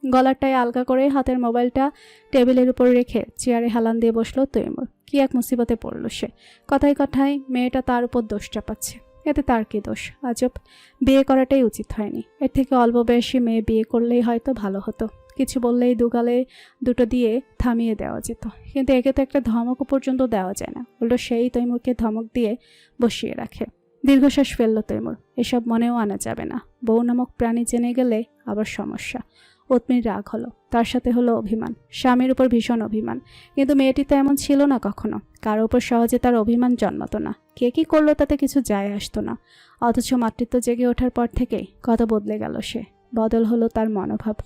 A: গলারটায় আলগা করে হাতের মোবাইলটা টেবিলের উপর রেখে চেয়ারে হেলান দিয়ে বসলো তৈমুর। কি এক মুসিবতে পড়ল সে। কথায় কথায় মেয়েটা তার উপর দোষ চাপাচ্ছে। এতে তার কি দোষ? আজব, বিয়ে করাটাই উচিত হয়নি। এর থেকে অল্প বয়সী মেয়ে বিয়ে করলেই হয়তো ভালো হতো। কিছু বললেই দুগালে দুটো দিয়ে থামিয়ে দেওয়া যেত, কিন্তু একে তো একটা ধমকও পর্যন্ত দেওয়া যায় না। উল্টো সেই তৈমুরকে ধমক দিয়ে বসিয়ে রাখে। দীর্ঘশ্বাস ফেলল তৈমুর। এসব মনেও আনা যাবে না। বউ নামক প্রাণী জেনে গেলে আবার সমস্যা। অত্মির রাগ হলো, তার সাথে হলো অভিমান, স্বামীর উপর ভীষণ অভিমান। কিন্তু মেয়েটি তো এমন ছিল না কখনো। কারো উপর সহজে তার অভিমান জন্মাতো না। কে কি করলো তাতে কিছু যায় আসতো না। অথচ মাতৃত্ব জেগে ওঠার পর থেকেই কত বদলে গেল সে। বদল হলো তার মনোভাব।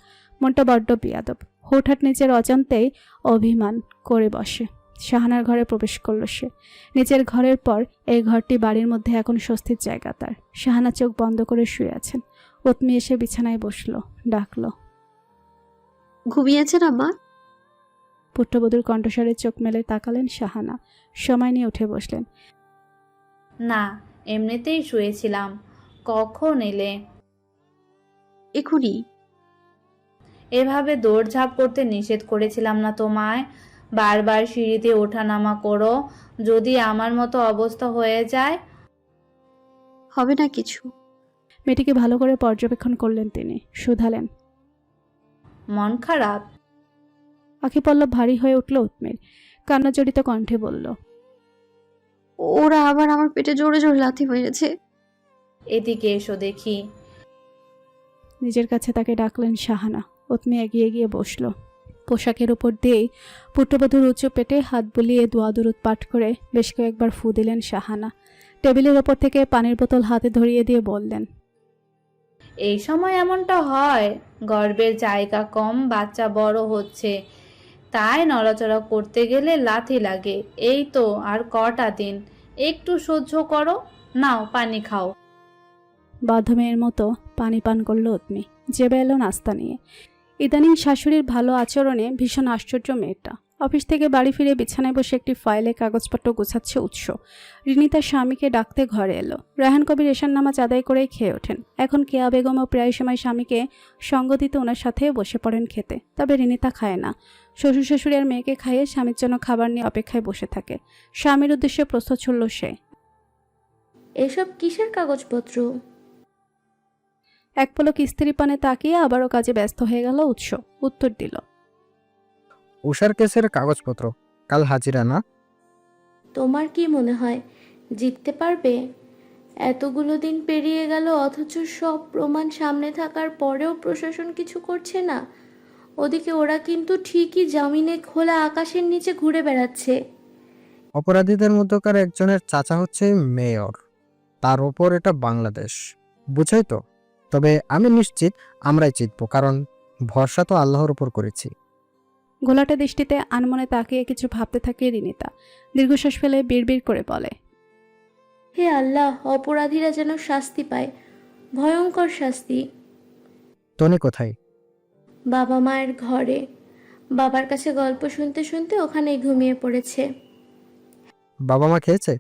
A: মনটা বড্ড বেয়াদব। হুটহাট নিজের অজান্তেই অভিমান করে বসে। শাহানার ঘরে প্রবেশ করলো সে। নিজের ঘরের পর এই ঘরটি বাড়ির মধ্যে এখন স্বস্তির জায়গা তার। শাহানা চোখ বন্ধ করে শুয়ে আছেন। অত্মি এসে বিছানায় বসলো, ডাকলো।
D: ঘুমিয়েছেন আম্মা?
A: পুত্রবধূর কণ্ঠস্বরে চোখ মেলে তাকালেন শাহানা। সময় নিয়ে উঠে বসলেন।
C: না, এমনিতেই শুয়েছিলাম। কখন এলে?
D: এখুনি।
C: এভাবে দৌড়ঝাঁপ করতে নিষেধ করেছিলাম না তোমায়? বারবার সিঁড়িতে ওঠানামা করো। যদি আমার মতো অবস্থা হয়ে যায়?
D: হবে না কিছু।
A: মেয়েটিকে ভালো করে পর্যবেক্ষণ করলেন তিনি, শুধালেন।
C: মন খারাপ?
A: আখি পল্লব ভারী হয়ে উঠল উৎমের। কান্নাজড়িত কণ্ঠে বলল।
D: ওরা আবার আমার পেটে জোরে জোরে লাথি মেরেছে।
C: এদিকে এসো দেখি।
A: নিজের কাছে তাকে ডাকলেন শাহানা। উৎমি এগিয়ে গিয়ে বসল। পোশাকের উপর দিয়েই পুত্রবধূর উঁচু পেটে হাত বুলিয়ে দোয়া দুরুদ পাঠ করে বেশ কয়েকবার ফু দিলেন শাহানা। টেবিলের ওপর থেকে পানির বোতল হাতে ধরিয়ে দিয়ে বললেন।
C: এই সময় এমনটা হয়, গর্ভের জায়গা কম, বাচ্চা বড় হচ্ছে, তাই নড়াচড়া করতে গেলে লাথি লাগে। এই তো আর কটা দিন, একটু সহ্য করো। নাও পানি খাও।
A: বাধ্য মেয়ের মতো পানি পান করল উৎমি। জেবে এলো নাস্তা নিয়ে। ইদানিং শাশুড়ির ভালো আচরণে ভীষণ আশ্চর্য মেয়েটা। অফিস থেকে বাড়ি ফিরে বিছানায় বসে একটি ফাইলে কাগজপত্র গোছাচ্ছে উৎস। রিনি তার স্বামীকে ডাকতে ঘরে এলো। রায়হান কবির এশার নামাজ আদায় করেই খেয়ে ওঠেন। এখন কেয়া বেগমও প্রায় সময় স্বামীকে সঙ্গ দিতে ওনার সাথে বসে পড়েন খেতে। তবে রিনি তা খায় না। শ্বশুর শাশুড়ি আর মেয়েকে খাইয়ে স্বামীর জন্য খাবার নিয়ে অপেক্ষায় বসে থাকে। স্বামীর উদ্দেশ্যে প্রশ্ন ছুড়ল সে।
H: এসব কিসের কাগজপত্র?
A: এক পলক স্ত্রী পানে তাকিয়ে আবারও কাজে ব্যস্ত হয়ে গেল উৎস। উত্তর দিল।
I: উষার কেসের কাগজপত্র। কাল হাজিরা না?
H: তোমার কি মনে হয় জিততে পারবে? এতগুলো দিন পেরিয়ে গেল, অথচ সব প্রমাণ সামনে থাকার পরেও প্রশাসন কিছু করছে না। ওদিকে ওরা কিন্তু ঠিকই জামিনে খোলা আকাশের নিচে ঘুরে বেড়াচ্ছে।
I: অপরাধীদের মধ্যকার একজনের চাচা হচ্ছে মেয়র, তার ওপর এটা বাংলাদেশ, বুঝাই তো? তবে আমি নিশ্চিত আমরাই জিতবো, কারণ ভরসা তো আল্লাহর উপর করেছি।
A: ঘোলাটে দৃষ্টিতে আনমনে তাকিয়ে কিছু ভাবতে থাকে রিনিতা। দীর্ঘশ্বাস ফেলে বিড়বিড় করে বলে।
H: হে আল্লাহ, অপরাধীরা যেন শাস্তি পায়, ভয়ঙ্কর শাস্তি।
I: টনি কোথায়?
H: বাবা মায়ের ঘরে, বাবার কাছে গল্প শুনতে শুনতে ওখানেই ঘুমিয়ে পড়েছে।
I: বাবা মা খেয়েছে?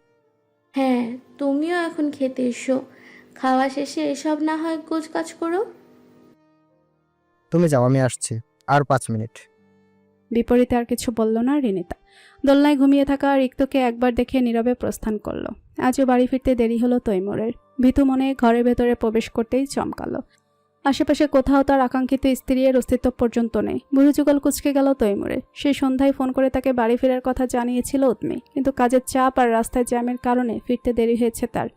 H: হ্যাঁ, তুমিও এখন খেতে এসো। খাওয়া শেষে এসব না হয় গোছগাছ করো।
I: তুমি যাও, আমি আসছি আর 5 মিনিট।
A: বিপরীতে আর কিছু বলল না রিনিতা। দোলনায় ঘুমিয়ে থাকা রিক্তকে একবার দেখে নীরবে প্রস্থান করলো। আজও বাড়ি ফিরতে দেরি হলো তৈমুরের। ভীতু মনে ঘরের ভেতরে প্রবেশ করতেই চমকালো। আশেপাশে কোথাও তার আকাঙ্ক্ষিত স্ত্রীর অস্তিত্ব পর্যন্ত নেই। বুড়ো যুগল কুচকে গেল তৈমুরের। সেই সন্ধ্যায় ফোন করে তাকে বাড়ি ফেরার কথা জানিয়েছিল উৎমি, কিন্তু কাজের চাপ আর রাস্তায় জ্যামের কারণে ফিরতে দেরি হয়েছে তার।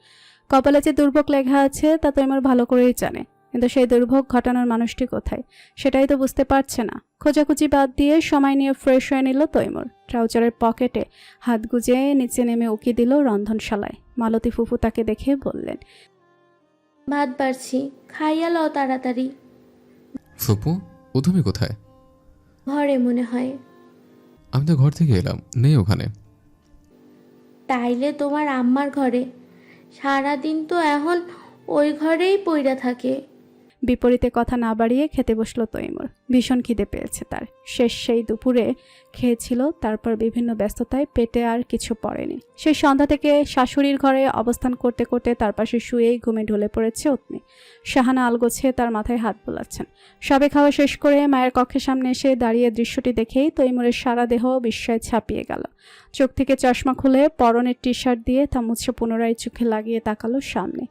A: কপালে যে দুর্ভোগ লেখা আছে তা তৈমুর ভালো করেই জানে, কিন্তু সেই দুর্ভোগ ঘটানোর মানুষটি কোথায় সেটাই তো বুঝতে পারছে না। খোঁজাখুঁজি বাদ দিয়ে সময় নিয়ে ফ্রেশ হয়ে নিল তৈমুর। ট্রাউজারের পকেটে হাত গুজে নিচে নেমে উকি দিল রন্ধনশালায়। মালতী ফুফু তাকে দেখে বললেন।
H: ভাত বাড়ছি, খাইয়া লও তাড়াতাড়ি।
E: ফুপু ও তুমি কোথায়?
H: ঘরে মনে হয়।
E: আমি তো ঘর থেকে এলাম, নেই ওখানে।
H: তাইলে তোমার আম্মার ঘরে। সারাদিন তো এখন ওই ঘরেই পইরা থাকে।
A: বিপরীতে কথা না বাড়িয়ে খেতে বসলো তৈমুর। ভীষণ খিদে পেয়েছে তার। শেষ সেই দুপুরে খেয়েছিল, তারপর বিভিন্ন ব্যস্ততায় পেটে আর কিছু পড়েনি। সেই সন্ধ্যা থেকে শাশুড়ির ঘরে অবস্থান করতে করতে তার পাশে শুয়েই ঘুমে ঢলে পড়েছে উৎমি। শাহানা আলগোছে তার মাথায় হাত বোলাচ্ছেন। সবে খাওয়া শেষ করে মায়ের কক্ষের সামনে এসে দাঁড়িয়ে দৃশ্যটি দেখেই তৈমুরের সারা দেহ বিস্ময়ে ছাপিয়ে গেল। চোখ থেকে চশমা খুলে পরনের টি শার্ট দিয়ে তা মুছে পুনরায় চোখে লাগিয়ে তাকালো সামনে।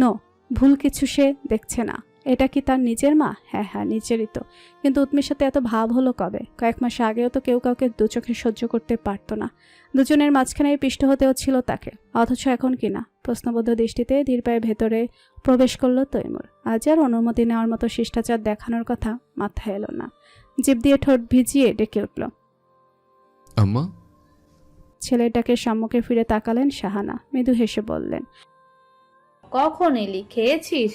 A: নো, ভুল কিছু সে দেখছে না। এটা কি তার নিজের মা? হ্যাঁ হ্যাঁ, নিজেরই তো। কিন্তু উৎমির সাথে এত ভাব হলো কবে? কয়েক মাস আগেও তো কেউ কাউকে দু চোখে সহ্য করতে পারতো না। দুজনের মাঝখানে পিষ্ট হতেও ছিল তাকে, অথচ এখন কিনা। প্রশ্নবদ্ধ দৃষ্টিতে ধীর পায়ে ভেতরে প্রবেশ করলো তৈমুর। আজ আর অনুমতি নেওয়ার মতো শিষ্টাচার দেখানোর কথা মাথায় এলো না। জিভ দিয়ে ঠোঁট ভিজিয়ে ডেকে উঠল।
E: আম্মা।
A: ছেলেটাকে সম্মুখে ফিরে তাকালেন শাহানা। মৃদু হেসে বললেন,
C: কখন এলি? খেয়েছিস?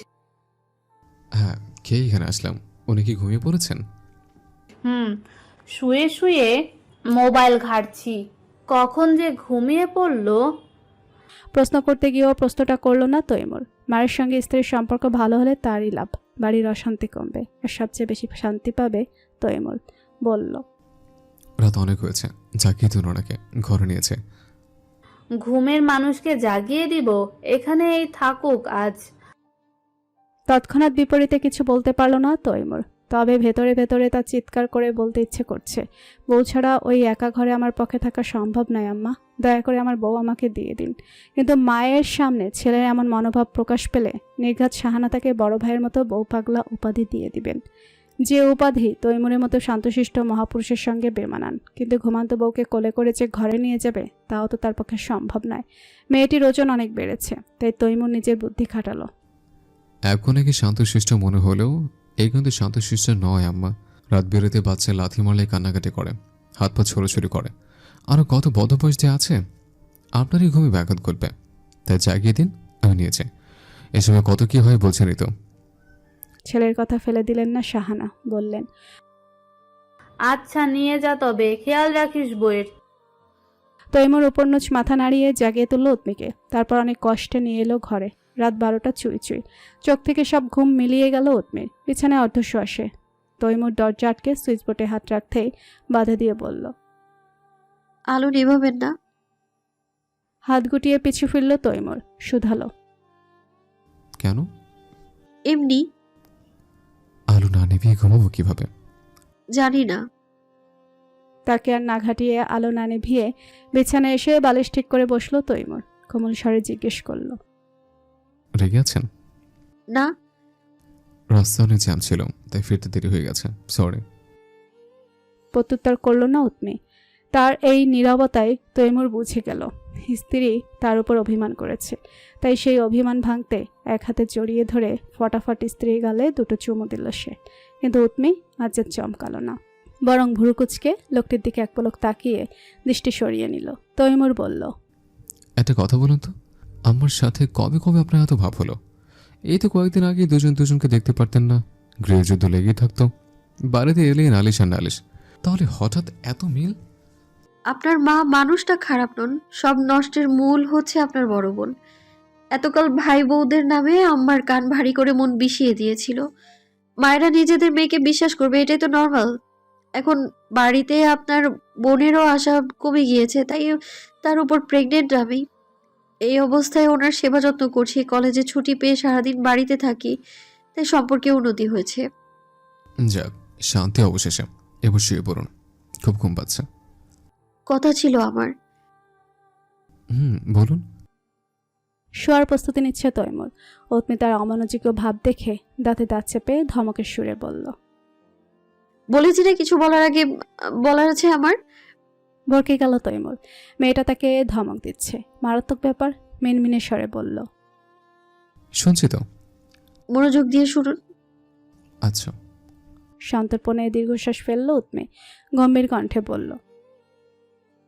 E: হ্যাঁ, খেয়ে এখানে আসলাম। উনি কি ঘুমিয়ে পড়েছেন?
C: শুয়ে শুয়ে মোবাইল ঘাঁটছি। কখন যে ঘুমিয়ে পড়লো।
A: প্রশ্ন করতে গিয়েও প্রশ্নটা করলো না তৈমুর। মায়ের সঙ্গে স্ত্রীর সম্পর্ক ভালো হলে তারই লাভ, বাড়ির অশান্তি কমবে, আর সবচেয়ে বেশি শান্তি পাবে তৈমুর। বলল,
E: রাত অনেক হয়েছে, জাগিয়ে তুন ওনাকে, ঘরে নিয়েছে।
C: ঘুমের মানুষকে জাগিয়ে দিব? এখানে এই থাকুক আজ।
A: তৎক্ষণাৎ বিপরীতে কিছু বলতে পারল না তৈমুর। তবে ভেতরে ভেতরে তার চিৎকার করে বলতে ইচ্ছে করছে, বউ ছাড়া ওই একা ঘরে আমার পক্ষে থাকা সম্ভব নয় আম্মা। দয়া করে আমার বউ আমাকে দিয়ে দিন। কিন্তু মায়ের সামনে ছেলের এমন মনোভাব প্রকাশ পেলে নির্ঘাত শাহানা তাকে বড় ভাইয়ের মতো বউ পাগলা উপাধি দিয়ে দিবেন, যে উপাধি তৈমুরের মতো শান্তশিষ্ট মহাপুরুষের সঙ্গে বেমানান। কিন্তু ঘুমান্ত বউকে কোলে করে যে ঘরে নিয়ে যাবে, তাও তো তার পক্ষে সম্ভব নয়। মেয়েটির ওজন অনেক বেড়েছে, তাই তৈমুর নিজের বুদ্ধি খাটালো।
E: এখন কি শান্তশিষ্ট মনে হলেও এই কিন্তু শান্তশিষ্ট নয় আম্মা। রাত বেরোতে বাচ্চা লাথি মারলে কান্নাকাটি করে, হাত পা ছোড়াছড়ি করে, আরও কত বদভ্যাস যে আছে। আপনারই ঘুমে ব্যাঘাত করবে, তাই জাগিয়ে দিন, আমি নিয়েছি। এ সময় কত কি হয় বলছেনই তো।
A: ছেলের কথা ফেলে দিলেন না শাহানা, বললেন,
C: আচ্ছা নিয়ে যা, তবে খেয়াল রাখিস বইয়ের।
A: তৈমুর উপরনোচ মাথা নাড়িয়ে জাগিয়ে তুলল উৎমিকে। তারপর অনেক কষ্টে নিয়ে এলো ঘরে। রাত 12টা চুই চুই। চোখ থেকে সব ঘুম মিলিয়ে গেল উৎমির। বিছানায় অর্ধশ্বাসে তৈমুর দরজা আটকে সুইচ বোর্ডে হাত রাখতেই বাধা দিয়ে বলল,
D: আলো নেভাবেন না?
A: হাত গুটিয়ে পিছু ফিরল তৈমুর, শুধালো,
E: কেন?
D: এমনি।
E: আলো না নিভিয়ে ঘুমাবো কিভাবে?
D: জানি না।
A: তাকে আর না ঘাটিয়ে আলো না নিভিয়ে বিছানায় এসে বালিশ ঠিক করে বসলো তৈমুর। কোমল স্বরে জিজ্ঞেস করল,
E: রেগে আছেন?
D: না।
E: রাস্তা অনেক জ্যাম ছিল, তাই ফিরতে দেরি হয়ে গেছে, সরি।
A: প্রত্যুত্তর করল না উৎমি। তার এই নীরবতায় তৈমুর বুঝে গেল স্ত্রী তার উপর অভিমান করেছে। তাই সেই অভিমান ভাঙতে এক হাতে জড়িয়ে ধরে ফটাফট স্ত্রীর গালে দুটো চুমু দিল সে। কিন্তু উৎমি আজ আর চমকালো না, বরং ভুরুকুচকে লোকটির দিকে এক পলক তাকিয়ে দৃষ্টি সরিয়ে নিল। তৈমুর বলল,
E: একটা কথা বলুন তো, আমার সাথে কবে কবে আপনার এত ভাব হলো? এই তো কয়েকদিন আগে দুজন দুজনকে দেখতে পারতেন না, গৃহযুদ্ধ লেগেই থাকতো, বাড়িতে এলেই নালিশ আর নালিশ। তাহলে হঠাৎ এত মিল?
D: আপনার মা মানুষটা খারাপ নন, সব নষ্টের মূল হচ্ছে আপনার বড় বোন। এতকাল ভাই বউদের নামে আমার কান ভারী করে মন বিষিয়ে দিয়েছিল। মায়েরা নিজেদের মেয়েকে বিশ্বাস করবে, এটাই তো নর্মাল। এখন বাড়িতে আপনার বোনেরও আশা কমে গিয়েছে, তাই তার উপর প্রেগনেন্ট আমি। এই অবস্থায় ওনার সেবা যত্ন করছি, কলেজে ছুটি পেয়ে সারাদিন বাড়িতে থাকি, তাই সম্পর্কে উন্নতি হয়েছে।
E: যাক, শান্তি অবশেষে। এবার শুয়ে পড়ুন, খুব ঘুম পাচ্ছে।
D: কথা ছিল আমার।
E: বলুন।
A: শোয়ার প্রস্তুতি নিচ্ছে তৈমুর। উৎমি তার অমনোযোগ্য ভাব দেখে দাঁতে দাঁত চেপে ধমকের সুরে বলল,
D: বলেছি না কিছু বলার আগে বলার আছে আমার।
A: ভরকে গেল তৈমুর। মেয়েটা তাকে ধমক দিচ্ছে, মারাত্মক ব্যাপার। মিনমিনে স্বরে বলল,
E: শুনছি তো।
D: মনোযোগ দিয়ে শুনুন।
E: আচ্ছা।
A: সন্তর্পণে দীর্ঘশ্বাস ফেলল উৎমি। গম্ভীর কণ্ঠে বলল,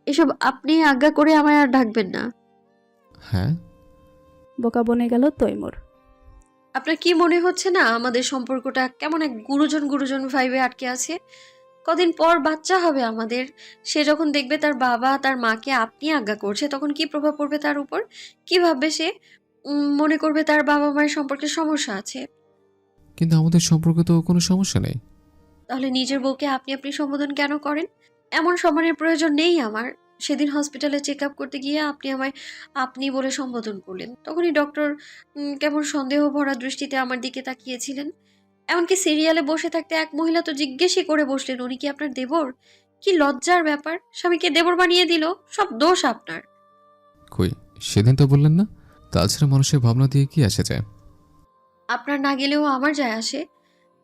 D: এসব আপনি আজ্ঞা করে আমায় আর ডাকবেন না।
E: হ্যাঁ।
A: বোকা বনে গেল তৈমুর।
D: আপনার কি মনে হচ্ছে না আমাদের সম্পর্কটা কেমন এক গুরুজন গুরুজন ভাইবে আটকে আছে? কদিন পর বাচ্চা হবে আমাদের। সে যখন দেখবে তার বাবা তার মাকে আপনি আজ্ঞা করছে, তখন কি প্রভাব পড়বে তার উপর? কি ভাববে সে? মনে করবে তার বাবা মায়ের সম্পর্কে সমস্যা আছে।
E: কিন্তু আমাদের সম্পর্কে তো কোনো সমস্যা নেই।
D: তাহলে নিজের বউকে আপনি আপনি সম্বোধন কেন করেন? এমন সম্মানের প্রয়োজন নেই আমার। সেদিন হসপিটালে চেক আপ করতে গিয়ে আপনি আমায় আপনি বলে সম্বোধন করলেন, তখনই ডক্টর কেমন সন্দেহ ভরা দৃষ্টিতে আমার দিকে তাকিয়েছিলেন। এমনকি সিরিয়ালে বসে থাকতে এক মহিলা তো জিজ্ঞেসই করে বসলেন, উনি কি আপনার দেবর? কি লজ্জার ব্যাপার! স্বামীকে দেবর বানিয়ে দিল, সব দোষ আপনার।
E: কই, সেদিন তো বললেন না? তাছাড়া মানুষের ভাবনা দিয়ে কি আসে যায়?
D: আপনার না গেলেও আমার যায় আসে।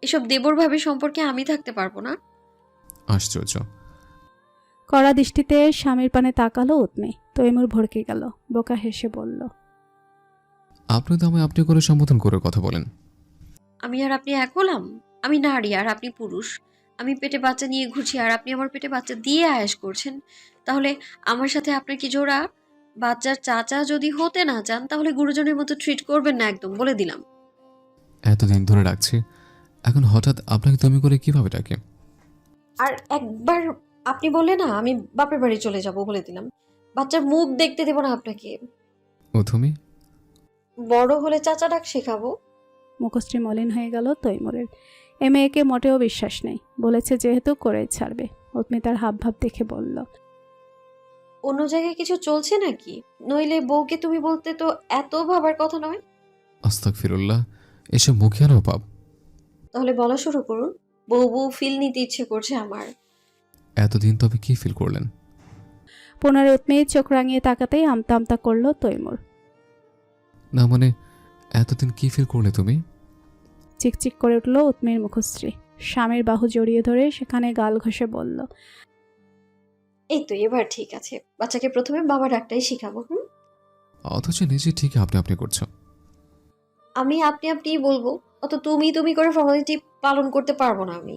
D: এসব দেবর ভাবে সম্পর্কে আমি থাকতে পারবো না।
E: আশ্চর্য।
A: কড়া দৃষ্টিতে স্বামীর পানে তাকালো উৎমি। তৈমুর ভড়কে গেল, বোকা হেসে বলল,
E: আপনি তো আমায় আপনি করে সম্বোধন করে কথা বলেন।
D: আমি আর আপনি এক হলাম? আমি নারী আর আপনি পুরুষ। আমি পেটে বাচ্চা নিয়ে ঘুরছি আর আপনি আমার পেটে বাচ্চা দিয়ে আয়েশ করছেন। তাহলে আমার সাথে আপনার কি জোড়া? বাচ্চার চাচা যদি হতে না চান তাহলে গুরুজনের মতো ট্রিট করবেন না, একদম বলে দিলাম।
E: এতদিন ধরে রাখছি, এখন হঠাৎ আপনাকে তুমি করে কিভাবে ডাকে?
D: আর একবার আপনি বললে না, আমি বাপের বাড়ি চলে যাব বলে দিলাম। বাচ্চার মুখ দেখতে দেব না আপনাকে।
E: ও তুমি?
D: বড় হলে চাচা ডাক শেখাবো।
A: মুখশ্রী মলিন হয়ে গেল তৈমুরের। এ মেয়েকে মোটেও বিশ্বাস নেই, বলেছে যেহেতু করেই ছাড়বে। উৎমি তার হাবভাব দেখে বলল,
D: অন্য জায়গায় কিছু চলছে নাকি? নইলে বউকে তুমি বলতে তো এত ভাবার কথা নয়।
E: আস্তাগফিরুল্লাহ, এসব মুখে আনাও পাপ।
D: তাহলে বলা শুরু করুন। বউ বউ ফিল নিতে ইচ্ছে করছে আমার।
E: এতদিন তবে কি ফিল করলেন?
A: পুনরায় উৎমি চোখ রাঙিয়ে তাকাতেই আমতা আমতা করল তৈমুর।
E: না মানে, এতদিন কি ফিল করলে তুমি?
A: চিকচিক করে উঠল উৎমির মুখশ্রী। স্বামীর বাহু জড়িয়ে ধরে সেখানে গাল ঘষে বলল,
D: এই তো এবার ঠিক আছে। বাচ্চাকে প্রথমে বাবা ডাকটাই শিখাবো।
E: অথচ নিজে ঠিক আপনি আপনি করছো।
D: আমি আপনি আপনিই বলবো, অত তুমি তুমি করে ফর্মালিটি পালন করতে পারবো না আমি।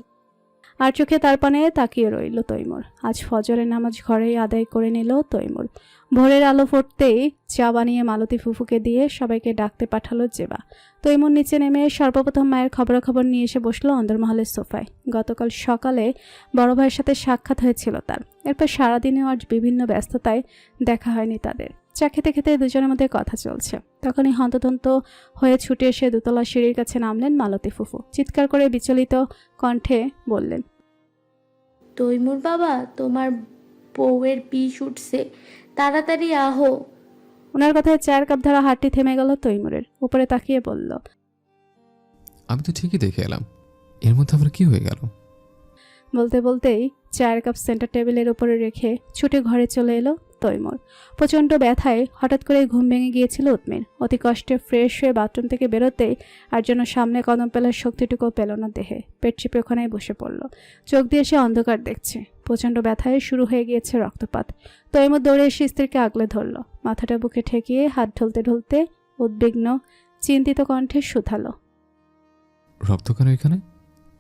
A: আর চোখে তার পানে তাকিয়ে রইল তৈমুর। আজ ফজরের নামাজ ঘরেই আদায় করে নিল তৈমুর। ভোরের আলো ফুটতেই চা বানিয়ে মালতী ফুফুকে দিয়ে সবাইকে ডাকতে পাঠালো জেবা। তৈমুর নিচে নেমে সর্বপ্রথম মায়ের খবরাখবর নিয়ে এসে বসলো অন্দরমহলের সোফায়। গতকাল সকালে বড় ভাইয়ের সাথে সাক্ষাৎ হয়েছিল তার। এরপর সারাদিনেও আজ বিভিন্ন ব্যস্ততায় দেখা হয়নি তাদের। চা খেতে খেতে দুজনের মধ্যে কথা চলছে। তখনই হন্তদন্ত হয়ে ছুটে এসে দোতলা সিঁড়ির কাছে নামলেন মালতী ফুফু। চিৎকার করে বিচলিত কণ্ঠে বললেন,
H: তৈমুর বাবা, তোমার বউয়ের পিস উঠছে, তাড়াতাড়ি আহো।
A: ওনার কথায় চায়ের কাপ ধরা হাতটি থেমে গেল তৈমুরের। উপরে তাকিয়ে বলল,
E: আমি তো ঠিকই দেখে এলাম, এর মধ্যে আবার কি হয়ে গেল?
A: বলতে বলতেই চায়ের কাপ সেন্টার টেবিলের উপরে রেখে ছুটে ঘরে চলে এলো তৈমুর। প্রচণ্ড ব্যথায় হঠাৎ করে ঘুম ভেঙে গিয়েছিল উৎমির। অতি কষ্টে ফ্রেশ হয়ে বাথরুম থেকে বেরোতেই আর জন্য সামনে কদম পেলার শক্তিটুকুও পেল না দেহে। পেট চেপে ওখানেই বসে পড়ল। চোখ দিয়ে সে অন্ধকার দেখছে। প্রচণ্ড ব্যথায় শুরু হয়ে গিয়েছে রক্তপাত। তৈমুর দৌড়ে এসে স্ত্রীকে আগলে ধরল। মাথাটা বুকে ঠেকিয়ে হাত ঢলতে ঢলতে উদ্বিগ্ন চিন্তিত কণ্ঠে শুধালো,
E: রক্ত কেন এখানে?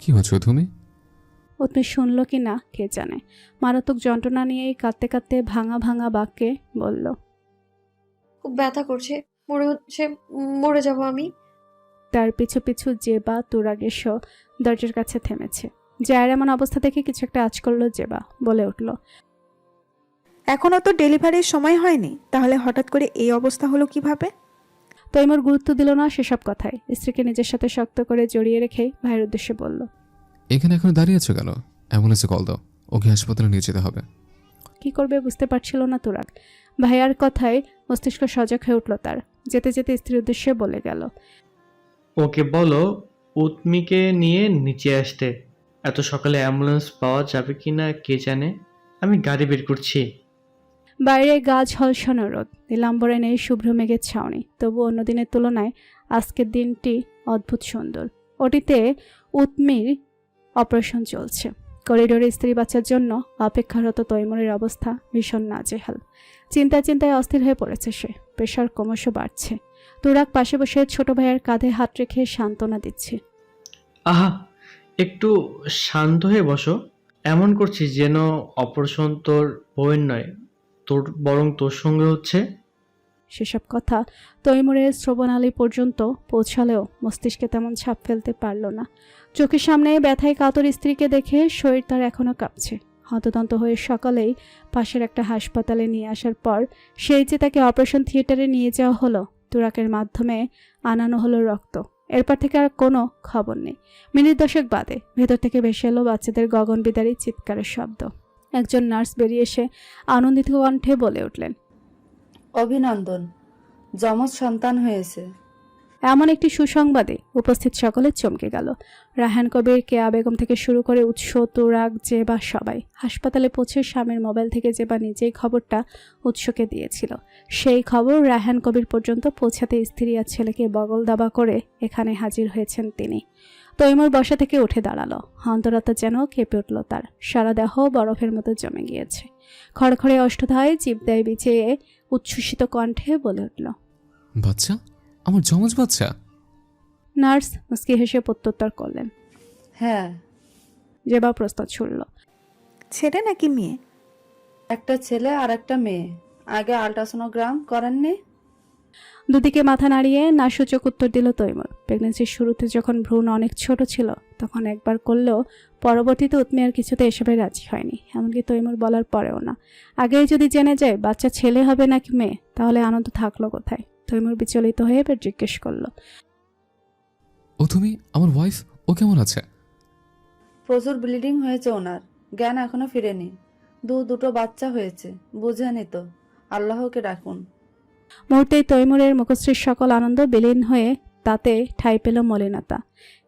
E: কি হচ্ছে তুমি?
A: উৎমি শুনল কি না কে জানে। মারাত্মক যন্ত্রণা নিয়েই কাঁদতে কাঁদতে ভাঙা ভাঙা বাক্যে বলল,
D: খুব ব্যথা করছে, মনে হচ্ছে মরে যাব আমি।
A: তার পিছু পিছু জেবা তুরাগেশ দরজার কাছে থেমেছে। জায়ের এমন অবস্থা দেখে কিছু একটা আঁচ করলো জেবা। বলে উঠল,
G: এখনও তো ডেলিভারির সময় হয়নি, তাহলে হঠাৎ করে এই অবস্থা হলো কিভাবে?
A: তৈমুর গুরুত্ব দিল না সেসব কথায়। স্ত্রীকে নিজের সাথে শক্ত করে জড়িয়ে রেখে ভাইয়ের উদ্দেশ্যে বলল,
E: এখানে এখন দাঁড়িয়ে আছো কেন? অ্যাম্বুলেন্সে কল দাও, ওকে হাসপাতালে নিয়ে যেতে হবে।
A: কি করবে বুঝতে পারছিল না তুরাগ। ভাইয়ার কথায় মস্তিষ্ক সজাগ হয়ে উঠল তার। যেতে যেতে স্ত্রীর উদ্দেশ্যে বলে গেল,
F: ওকে বলো উৎমিকে নিয়ে নিচে আসতে। এত সকালে অ্যাম্বুলেন্স পাওয়া যাবে কি না কে জানে, আমি গাড়ি বের করছি।
A: বাইরে গা ঝলসানো রোদ, নীলাম্বরে নেই শুভ্র মেঘের ছাউনি। তবু অন্য দিনের তুলনায় আজকের দিনটি অদ্ভুত সুন্দর। ওটিতে উৎমির অপারেশন চলছে। করিডোরে স্ত্রী বাচ্চার জন্য অপেক্ষারত তৈমুরের অবস্থা ভীষণ নাজেহাল। চিন্তায় চিন্তায় অস্থির হয়ে পড়েছে সে। প্রেশার ক্রমশ বাড়ছে। তুরাগ পাশে বসে ছোট ভাইয়ের কাঁধে হাত রেখে সান্ত্বনা দিচ্ছে।
F: আহা, একটু শান্ত হয়ে বসো। এমন করছিস যেন অপারেশন তোর বউয়ের নয়, তোর বরং তোর সঙ্গে হচ্ছে।
A: সেসব কথা তৈমুরের শ্রবণালী পর্যন্ত পৌঁছালেও মস্তিষ্কে তেমন ছাপ ফেলতে পারল না। চোখের সামনে ব্যথায় কাতর স্ত্রীকে দেখে শরীর তার এখনও কাঁপছে। হন্তদন্ত হয়ে সকালেই পাশের একটা হাসপাতালে নিয়ে আসার পর সেই যে তাকে অপারেশন থিয়েটারে নিয়ে যাওয়া হলো, তুরাকের মাধ্যমে আনানো হলো রক্ত। এরপর থেকে আর কোনো খবর নেই। মিনিট 10 বাদে ভেতর থেকে ভেসে এলো বাচ্চাদের গগনবিদারী চিৎকারের শব্দ। একজন নার্স বেরিয়ে এসে আনন্দিত কণ্ঠে বলে উঠলেন,
C: অভিনন্দন, যমজ সন্তান হয়েছে।
A: এমন একটি সুসংবাদে উপস্থিত সকলে চমকে গেল। রায়হান কবির, কেয়া বেগম থেকে শুরু করে উৎস, তুরাগ, জেবা সবাই হাসপাতালে পৌঁছে স্বামীর মোবাইল থেকে জেবা নিজেই খবরটা উৎসকে দিয়েছিল। সেই খবর রায়হান কবির পর্যন্ত পৌঁছাতে স্ত্রী আর ছেলেকে বগল দাবা করে এখানে হাজির হয়েছেন তিনি। তৈমুর বসা থেকে উঠে দাঁড়ালো। অন্তরাত্মা যেন কেঁপে উঠল তার। সারা দেহ বরফের মতো জমে গিয়েছে। খড়খড়ে অষ্টধায় জিভদায় বিছিয়ে উচ্ছ্বসিত কণ্ঠে বলে উঠল,
E: বাচ্চা? আমার যমজ বাচ্চা?
A: নার্স মুস্কি হেসে প্রত্যুত্তর করলেন।
C: হ্যাঁ।
A: জেবা প্রস্তাব ছুড়ল,
G: ছেলে নাকি মেয়ে?
C: একটা ছেলে আর একটা মেয়ে। আগে আল্ট্রাসোনোগ্রাম করেননি?
A: দুদিকে মাথা নাড়িয়ে নাসূচক উত্তর দিল তৈমুর। প্রেগনেন্সির শুরুতে যখন ভ্রূণ অনেক ছোট ছিল তখন একবার করলেও পরবর্তীতে উৎমি আর কিছুতে এসবে রাজি হয়নি, এমনকি তৈমুর বলার পরেও না। আগেই যদি জেনে যায় বাচ্চা ছেলে হবে নাকি মেয়ে, তাহলে আনন্দ থাকলো কোথায়? তৈমুর বিচলিত হয়ে এবার জিজ্ঞেস করলো,
E: ও তুমি আমার ওয়াইফ, ও কেমন আছে?
C: প্রচুর ব্লিডিং হয়েছে ওনার, জ্ঞান এখনো ফিরেনি। দুটো বাচ্চা হয়েছে, বুঝেনি তো। আল্লাহকে ডাকুন।
A: মুহূর্তেই তৈমুরের মুখশ্রীর সকল আনন্দ বিলীন হয়ে তাতে ঠাঁই পেল মলিনতা।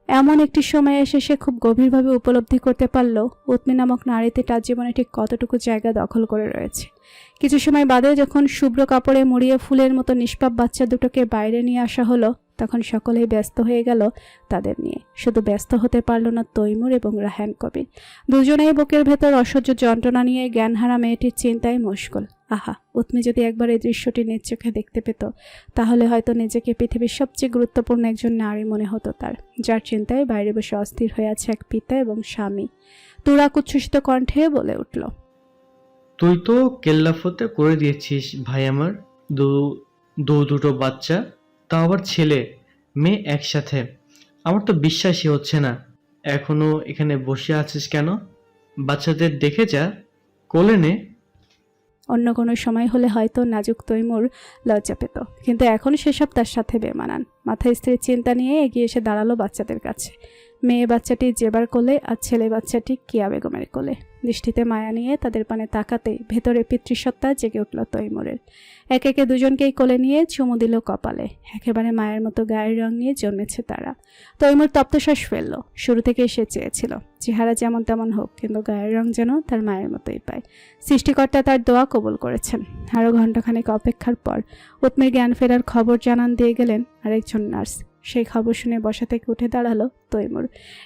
A: এমন একটি সময়ে এসে সে খুব গভীরভাবে উপলব্ধি করতে পারল উৎমি নামক নারীতে তার জীবনে ঠিক কতটুকু জায়গা দখল করে রয়েছে। কিছু সময় বাদে যখন শুভ্র কাপড়ে মুড়িয়ে ফুলের মতো নিষ্পাপ বাচ্চা দুটোকে বাইরে নিয়ে আসা হলো, তখন সকলেই ব্যস্ত হয়ে গেল তাদের নিয়ে। শুধু ব্যস্ত হতে পারল না তৈমুর এবং রায়হান কবির। দুজনেই বুকের ভেতর অসহ্য যন্ত্রণা নিয়ে জ্ঞানহারা মেয়েটির চিন্তায় মশগুল। আহা, উৎমি যদি একবার এই দৃশ্যটি নিজ চোখে দেখতে পেত, তাহলে হয়তো নিজেকে পৃথিবীর সবচেয়ে গুরুত্বপূর্ণ একজন নারী মনে হতো তার, যার চিন্তায় বাইরে বসে অস্থির হয়ে আছে এক পিতা এবং স্বামী। তুরাক উচ্ছ্বসিত কণ্ঠে বলে উঠল,
F: তুই তো কেল্লাফতে করে দিয়েছিস ভাই আমার। দুটো বাচ্চা, তাও আবার ছেলে মেয়ে একসাথে। আমার তো বিশ্বাসই হচ্ছে না। এখনো এখানে বসে আছিস কেন? বাচ্চাদের দেখে যা, কোলে নে।
A: অন্য কোনো সময় হলে হয়তো নাজুক তৈমুর লজ্জা পেত, কিন্তু এখন সেসব তার সাথে বেমানান। মাথায় স্ত্রীর চিন্তা নিয়ে এগিয়ে এসে দাঁড়ালো বাচ্চাদের কাছে। মেয়ে বাচ্চাটি জেবার কোলে আর ছেলে বাচ্চাটি কিয়া বেগমের কোলে। দৃষ্টিতে মায়া নিয়ে তাদের পানে তাকাতেই ভেতরে পিতৃসত্তা জেগে উঠল তৈমুরের। একে একে দুজনকেই কোলে নিয়ে চুমু দিল কপালে। একেবারে মায়ের মতো গায়ের রং নিয়ে জন্মেছে তারা। তৈমুর তপ্তশ্বাস ফেলল। শুরু থেকেই সে চেয়েছিল চেহারা যেমন তেমন হোক, কিন্তু গায়ের রং যেন তার মায়ের মতোই পায়। সৃষ্টিকর্তা তার দোয়া কবুল করেছেন। আরও ঘণ্টাখানেক অপেক্ষার পর উৎমির জ্ঞান ফেরার খবর জানান দিয়ে গেলেন আরেকজন নার্স। সেই খবর শুনে বসা থেকে উঠে দাঁড়ালো তৈমুর,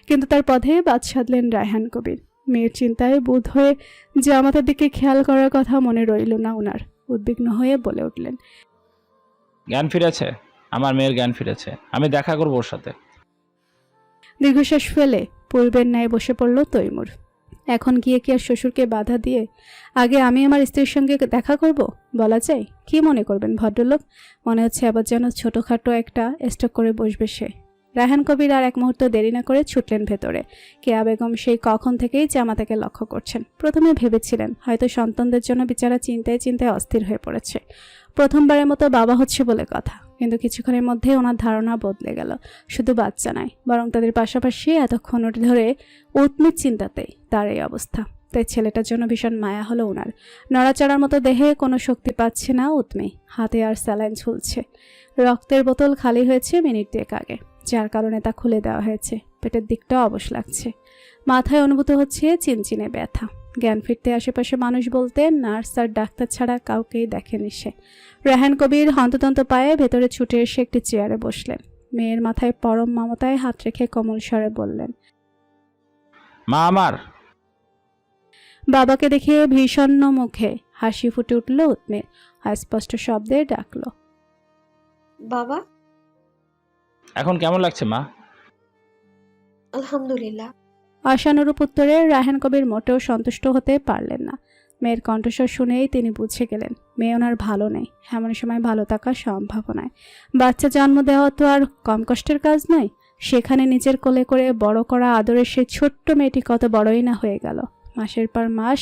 A: কিন্তু তার পথে বাদ সাধলেন রায়হান কবির। মেয়ের চিন্তায় বোধ হয়ে জামাতার দিকে খেয়াল করার কথা মনে রইল না ওনার। উদ্বিগ্ন হয়ে বলে উঠলেন,
J: জ্ঞান ফিরেছে, আমার মেয়ের জ্ঞান ফিরেছে, আমি দেখা করবো ওর সাথে।
A: দীর্ঘশ্বাস ফেলে পূর্বের ন্যায় বসে পড়ল তৈমুর। এখন গিয়ে কি আর শ্বশুরকে বাধা দিয়ে আগে আমি আমার স্ত্রীর সঙ্গে দেখা করব বলা যায়? কি মনে করবেন ভদ্রলোক? মনে হচ্ছে আবার যেন ছোটোখাটো একটা স্ট্রোক করে বসবে সে। রায়হান কবির আর এক মুহূর্ত দেরি না করে ছুটলেন ভেতরে। কেয়া বেগম সেই কখন থেকেই জামাতাকে লক্ষ্য করছেন। প্রথমে ভেবেছিলেন হয়তো সন্তানদের জন্য বেচারা চিন্তায় চিন্তায় অস্থির হয়ে পড়েছে, প্রথমবারের মতো বাবা হচ্ছে বলে কথা। কিন্তু কিছুক্ষণের মধ্যে ওনার ধারণা বদলে গেল। শুধু বাচ্চা নয়, বরং তাদের পাশাপাশি এতক্ষণ ধরে উৎমির চিন্তাতেই তার এই অবস্থা। তাই ছেলেটার জন্য ভীষণ মায়া হলো ওনার। নড়াচড়ার মতো দেহে কোনো শক্তি পাচ্ছে না উৎমি। হাতে আর স্যালাইন ঝুলছে। রক্তের বোতল খালি হয়েছে মিনিট 2 আগে, যার কারণে তা খুলে দেওয়া হয়েছে। পেটের দিকটাও অবশ লাগছে। মাথায় অনুভূত হচ্ছে চিনচিনে ব্যথা। জ্ঞান ফিরতে আশেপাশে মানুষ বলতে নার্স আর ডাক্তার ছাড়া কাউকেই দেখেনি সে। রায়হান কবির হন্তদন্ত পায়ে ভেতরে ছুটে এসে একটি চেয়ারে বসলেন। মেয়ের মাথায় পরম মমতায় হাত রেখে কোমল স্বরে বললেন,
J: মা আমার।
A: বাবাকে দেখে ভীষণ মুখে হাসি ফুটে উঠল উৎমির। অস্পষ্ট শব্দে ডাকল,
D: বাবা।
J: এখন কেমন লাগছে মা?
D: আলহামদুলিল্লাহ।
A: আশানুরূপ উত্তরে রায়হান কবির মোটেও সন্তুষ্ট হতে পারলেন না। মেয়ের কণ্ঠস্বর শুনেই তিনি বুঝে গেলেন মেয়ে ওনার ভালো নেই। এমন সময় ভালো থাকার সম্ভাবনায় বাচ্চা জন্ম দেওয়া তো আর কম কষ্টের কাজ নয়। সেখানে নিজের কোলে করে বড় করা আদরের সেই ছোট্ট মেয়েটি কত বড়ই না হয়ে গেল। মাসের পর মাস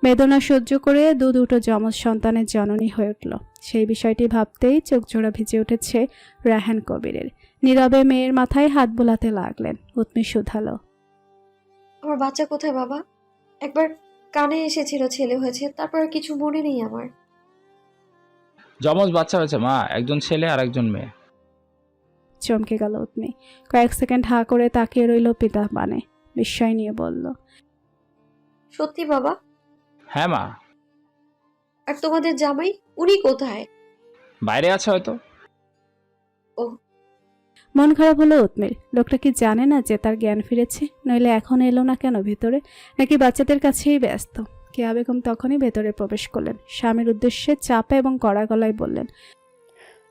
A: বেদনা সহ্য করে দুটো যমজ সন্তানের জননী হয়ে উঠল। সেই বিষয়টি ভাবতেই চোখ জোড়া ভিজে উঠেছে রায়হান কবিরের। নীরবে মেয়ের মাথায় হাত বোলাতে লাগলেন। উৎমি শুধালো,
D: আমার বাচ্চা কোথায় বাবা? একবার কানে এসেছিল ছেলে হয়েছে, তারপর আর কিছু মনে নেই আমার।
J: যমজ বাচ্চা হয়েছে মা, একজন ছেলে আর একজন মেয়ে।
A: চমকে গেল উৎমি। কয়েক সেকেন্ড হা করে তাকিয়ে রইল পিতা পানে। বিস্ময় নিয়ে বলল,
D: সত্যি বাবা?
J: হ্যাঁ মা।
D: আর তোমাদের জামাই উনি কোথায়?
J: বাইরে আছে হয়তো।
A: মন খারাপ হলো উৎমির। লোকটা কি জানে না যে তার জ্ঞান ফিরেছে? নইলে এখন এলো না কেন ভেতরে? নাকি বাচ্চাদের কাছেই ব্যস্ত? কেয়া বেগম তখনই ভেতরে প্রবেশ করলেন। স্বামীর উদ্দেশ্যে চাপা এবং কড়া গলায় বললেন,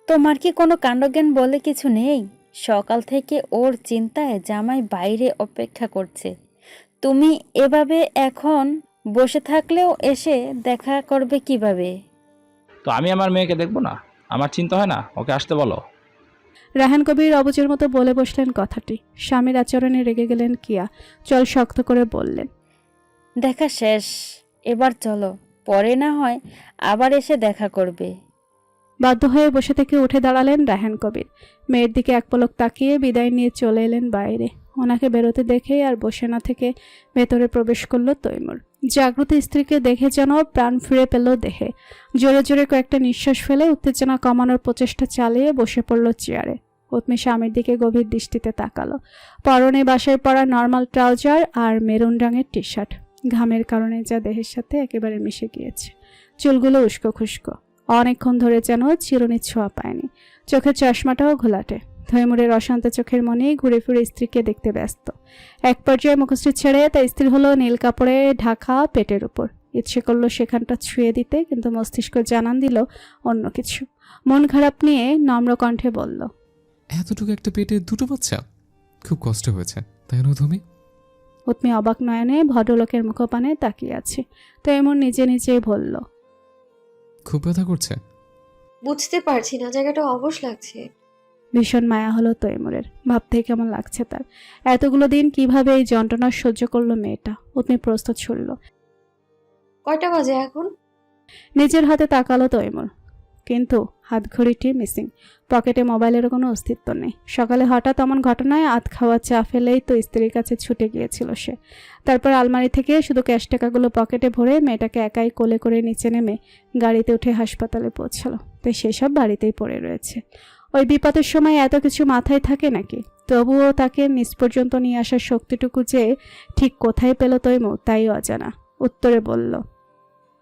K: তোমার কি কোনো কাণ্ডজ্ঞান বলে কিছু নেই? সকাল থেকে ওর চিন্তায় জামাই বাইরে অপেক্ষা করছে। তুমি এভাবে এখন বসে থাকলেও এসে দেখা করবে কিভাবে?
J: তো আমি আমার মেয়েকে দেখবো না? আমার চিন্তা হয় না? ওকে আসতে বলো।
A: রায়হান কবির অবুজের মতো বলে বসলেন কথাটি। স্বামীর আচরণে রেগে গেলেন কিয়া। চল শক্ত করে বললেন,
K: দেখা শেষ, এবার চলো, পরে না হয় আবার এসে দেখা করবে।
A: বাধ্য হয়ে বসে থেকে উঠে দাঁড়ালেন রায়হান কবির। মেয়ের দিকে এক পলক তাকিয়ে বিদায় নিয়ে চলে এলেন বাইরে। ওনাকে বেরোতে দেখে আর বসে না থেকে ভেতরে প্রবেশ করলো তৈমুর। জাগ্রত স্ত্রীকে দেখে যেন প্রাণ ফিরে পেল দেহে। জোরে জোরে কয়েকটা নিঃশ্বাস ফেলে উত্তেজনা কমানোর প্রচেষ্টা চালিয়ে বসে পড়ল চেয়ারে। উৎমি স্বামীর দিকে গভীর দৃষ্টিতে তাকালো। পরনে বাসায় পরা নর্মাল ট্রাউজার আর মেরুন রঙের টি শার্ট। ঘামের কারণে যা দেহের সাথে একেবারে মিশে গিয়েছে। চুলগুলো উস্কো খুস্কো। অনেকক্ষণ ধরে যেন চিরুনির ছোঁয়া পায়নি। চোখের চশমাটাও ঘোলাটে। তৈমুরের অশান্ত চোখের মনেই ঘুরে ফিরে স্ত্রীকে দেখতে ব্যস্ত। এক পর্যায়ে মুখশ্রী ছেড়ে তার স্ত্রী হলো নীল কাপড়ে ঢাকা পেটের উপর। ইচ্ছে করলো সেখানটা ছুঁয়ে দিতে, কিন্তু মস্তিষ্ক জানান দিল অন্য কিছু। মন খারাপ নিয়ে নম্র কণ্ঠে বলল,
E: এতটুকু একটা পেটে দুটো বাচ্চা? খুব কষ্ট হয়েছে, তাই না তুমি?
A: উৎমি অবাক নয়নে ভদ্রলোকের মুখপানে তাকিয়ে আছে। তৈমুর নিজে নিজেই বলল,
E: খুব ব্যথা করছে?
D: বুঝতে পারছি না, জায়গাটা অবশ লাগছে।
A: ভীষণ মায়া হলো তৈমুরের। ভাবতেই কেমন লাগছে তার। এতগুলো দিন কিভাবে এই যন্ত্রণা সহ্য করলো মেয়েটা। উৎমি প্রস্তুত ছুড়ল।
D: কয়টা বাজে এখন?
A: নিজের হাতে তাকালো তৈমুর, কিন্তু হাতঘড়িটি মিসিং। পকেটে মোবাইলেরও কোনো অস্তিত্ব নেই। সকালে হঠাৎ এমন ঘটনায় আধ খাওয়া চা ফেলেই তো স্ত্রীর কাছে ছুটে গিয়েছিল সে। তারপর আলমারি থেকে শুধু ক্যাশ টাকাগুলো পকেটে ভরে মেয়েটাকে একাই কোলে করে নিচে নেমে গাড়িতে উঠে হাসপাতালে পৌঁছালো। তাই সেসব বাড়িতেই পড়ে রয়েছে। ওই বিপদের সময় এত কিছু মাথায় থাকে নাকি? তবুও তাকে নিজ পর্যন্ত নিয়ে আসার শক্তিটুকু যে ঠিক কোথায় পেল তৈমুর তাই অজানা। উত্তরে বলল,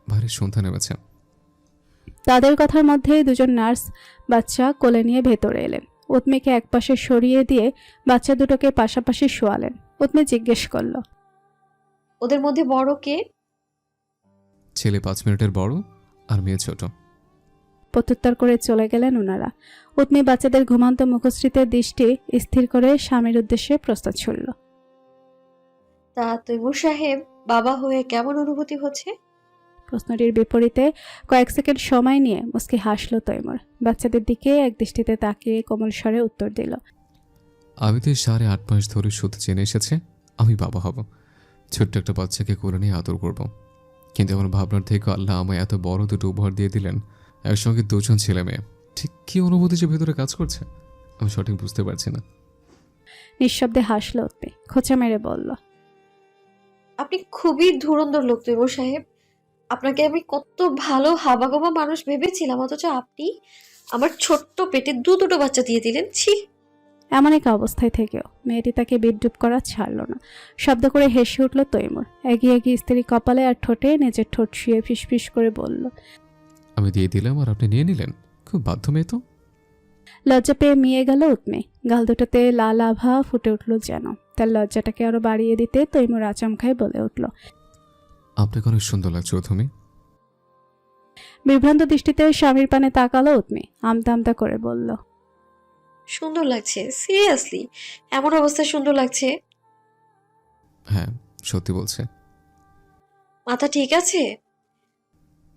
E: ভারী সন্ধ্যা নেমেছে।
A: তাদের কথার মধ্যেই দুজন নার্স বাচ্চা কোলে নিয়ে ভেতরে এলেন। উৎমিকে একপাশে সরিয়ে দিয়ে বাচ্চা দুটোকে পাশাপাশি শোয়ালেন। উৎমি জিজ্ঞেস করল,
D: ওদের মধ্যে বড় কে?
E: ছেলে 5 মিনিটের বড় আর মেয়ে ছোট।
A: প্রত্যুত্তর করে চলে গেলেন ওনারা। উৎমি বাচ্চাদের ঘুমান্ত মুখশ্রীতে দৃষ্টি স্থির করে স্বামীর উদ্দেশ্যে প্রস্তাব ছুড়ল।
D: তা তৈমুর সাহেব বাবা হয়ে কেমন অনুভূতি হচ্ছে?
A: প্রশ্নটির বিপরীতে কয়েক সেকেন্ড সময় নিয়ে মুস্কি হাসল তৈমুর। বাচ্চাদের দিকে এক দৃষ্টিতে তাকিয়ে কোমল স্বরে উত্তর দিল,
E: আমি তো 8.5 মাস ধরে শুধু জেনে এসেছে আমি বাবা হব, ছোট্ট একটা বাচ্চাকে কোলে নিয়ে আদর করব। কিন্তু আমার ভাবনার থেকে আল্লাহ আমায় এত বড় দুটো উপহার দিয়ে দিলেন, একসঙ্গে 2 জন ছেলে মেয়ে। ঠিক কী অনুভূতি যে ভেতরে কাজ করছে আমি সঠিক বুঝতে পারছি না।
A: নিঃশব্দে হাসল উৎমি। খোঁচা মেরে বলল,
D: আপনি খুবই ধুরন্ধর লোক তৈমুর সাহেব। আপনাকে আমি কত ভালো হাবাগোবা মানুষ ভেবেছিলাম, অথচ আপনি আমার ছোট্ট পেটে দুটো বাচ্চা দিয়ে দিলেন। ছি!
A: এমন এক অবস্থায় থেকেও মেয়েটি তাকে বিদ্রুপ করা ছাড়ল না। শব্দ করে হেসে উঠল তৈমুর। এগিয়ে গিয়ে স্ত্রী কপালে আর ঠোঁটে নিজের ঠোঁট শুয়ে ফিসফিস করে বলল,
E: আমি দিয়ে দিলাম আর আপনি নিয়ে নিলেন, খুব বাধ্য মেয়ে তো।
A: লজ্জা পেয়ে মিয়ে গেল উৎমি। গাল দুটোতে লাল আভা ফুটে উঠল যেন। তার লজ্জাটাকে আরো বাড়িয়ে দিতে তৈমুর আচমকায় বলে উঠল,
E: আপনাকে অনেক সুন্দর লাগছে তুমি।
A: বিভ্রান্ত দৃষ্টিতে স্বামীর পানে তাকালো উৎমি। আমতা আমতা করে বলল,
D: সুন্দর লাগছে? সিরিয়াসলি এমন অবস্থায় সুন্দর লাগছে?
E: হ্যাঁ সত্যি বলছে।
D: মাথা ঠিক আছে?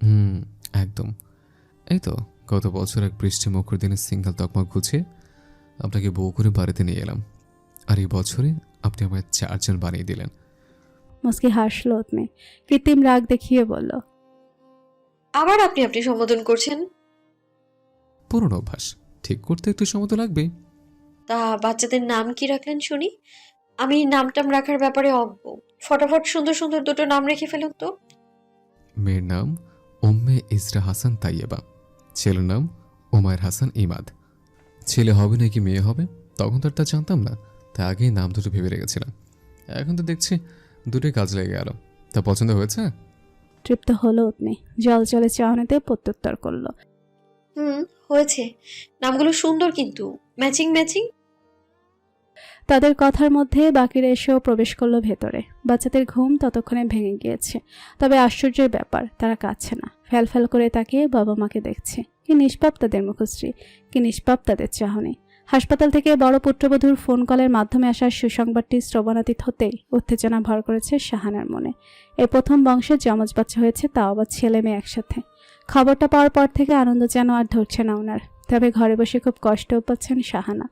E: হুম, একদম। এই তো গত বছর এক বৃষ্টি মুখর দিনে সিঙ্গেল তকমা গুছিয়ে আপনাকে বউ করে বাড়িতে নিয়ে এলাম, আর এই বছরে আপনি আমায় 4 জন বানিয়ে দিলেন।
A: মুস্কি হাসল ওতনে, কৃত্রিম রাগ দেখিয়ে বলল,
D: আবার আপনি আপনি সম্বোধন করছেন?
E: পুরনো অভ্যাস, ঠিক করতে একটু সময় তো লাগবে।
D: তা বাচ্চাদের নাম কি রাখলেন শুনি? আমি নামটাম রাখার ব্যাপারে অজ্ঞ। ফটাফট সুন্দর সুন্দর দুটো নাম রেখে ফেলুন তো।
E: মেয়ের নাম উম্মে ইসরা হাসান তাইয়েবা, ছেলের নাম ওমায়ের হাসান ইমাদ। ছেলে হবে নাকি মেয়ে হবে তখন তো আর তা জানতাম না, তাই আগেই নাম দুটো ভেবে রেখেছিলাম। এখন তো দেখছি দুটোই কাজ লেগে গেল। তা পছন্দ হয়েছে?
A: তৃপ্ত হলো ওতনে, জল জলে চাহনিতে প্রত্যুত্তর করলো।
D: হয়েছে। নামগুলো সুন্দর কিন্তু ম্যাচিং ম্যাচিং।
A: তাদের কথার মধ্যে বাকিরা এসেও প্রবেশ করলো ভেতরে। বাচ্চাদের ঘুম ততক্ষণে ভেঙে গিয়েছে, তবে আশ্চর্যের ব্যাপার তারা কাঁদছে না। ফ্যাল করে তাকিয়ে বাবা মাকে দেখছে। কি নিষ্পাপ তাদের মুখশ্রী, কি নিষ্পাপ তাদের চাহনি। হাসপাতাল থেকে বড় পুত্রবধূর ফোন কলের মাধ্যমে আসা সুসংবাদটি শ্রবণাতীত হতেই উত্তেজনা ভর করেছে শাহানার মনে। এই প্রথম বংশের যমজ বাচ্চা হয়েছে, তাও আবার ছেলে মেয়ে একসাথে। খবরটা পাওয়ার পর থেকে আনন্দ যেন আর ধরছে না ওনার। তবে ঘরে বসে খুব কষ্টও পাচ্ছেন শাহানা।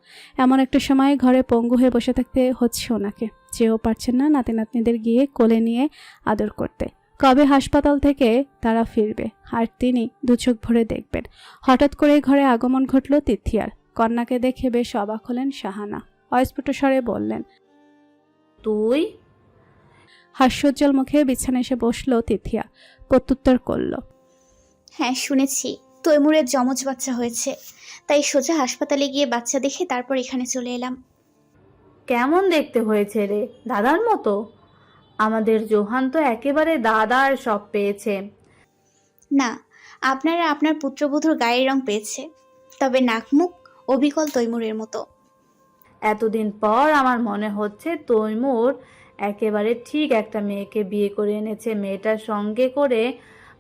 A: এমন একটা সময় ঘরে পঙ্গু হয়ে বসে থাকতে হচ্ছে ওনাকে। চেয়েও পারছেন না নাতি নাতনিদের গিয়ে কোলে নিয়ে আদর করতে। কবে হাসপাতাল থেকে তারা ফিরবে আর তিনি দু চোখ ভরে দেখবেন। হঠাৎ করে ঘরে আগমন ঘটল তিথিয়ার। কন্যাকে দেখে বেশ অবাক হলেন শাহানা। অস্ফুট স্বরে বললেন,
C: তুই?
A: হাস্যোজ্জ্বল মুখে বিছানায় এসে বসলো তিথিয়া। প্রত্যুত্তর করল,
B: হ্যাঁ শুনেছি তৈমুরের যমজ বাচ্চা হয়েছে, তাই সোজা হাসপাতালে গিয়ে বাচ্চা দেখে তারপর এখানে চলে এলাম।
C: কেমন দেখতে হয়েছে রে? দাদার মতো? আমাদের জোহান তো একেবারে দাদার সব পেয়েছে।
B: না, আপনারা আপনার পুত্রবধূর গায়ের রং পেয়েছে, তবে নাকমুখ অবিকল তৈমুরের মতো।
C: এতদিন পর আমার মনে হচ্ছে তৈমুর একেবারে ঠিক একটা মেয়েকে বিয়ে করে এনেছে। মেয়েটার সঙ্গে করে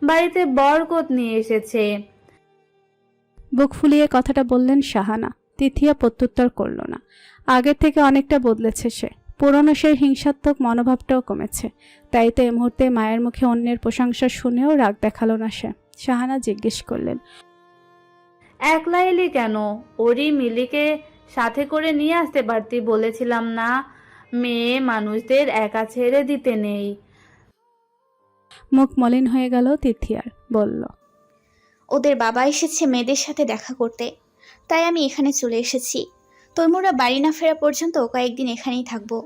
C: বাড়িতে বরকত নিয়ে এসেছে।
A: বুক ফুলিয়ে কথাটা বললেন শাহানা। তিথিয়া প্রত্যুত্তর করল না। আগের থেকে অনেকটা বদলেছে সে। পুরনো সেই হিংসাত্মক মনোভাবটাও কমেছে। তাই তো এই মুহূর্তে মায়ের মুখে অন্যের প্রশংসা শুনেও রাগ দেখালো না সে। শাহানা জিজ্ঞেস করলেন,
C: একলা এলি কেন? ওরই মিলিকে সাথে করে নিয়ে আসতে পারতি। বলেছিলাম না মেয়ে মানুষদের একা ছেড়ে দিতে নেই।
A: মুখ মলিন হয়ে গেল তিথিয়ার। বলল,
B: ওদের বাবা এসেছে মেয়েদের সাথে দেখা করতে, তাই আমি এখানে চলে এসেছি। তৈমুরা বাড়ি না ফেরা পর্যন্ত কয়েকদিন এখানেই থাকবো।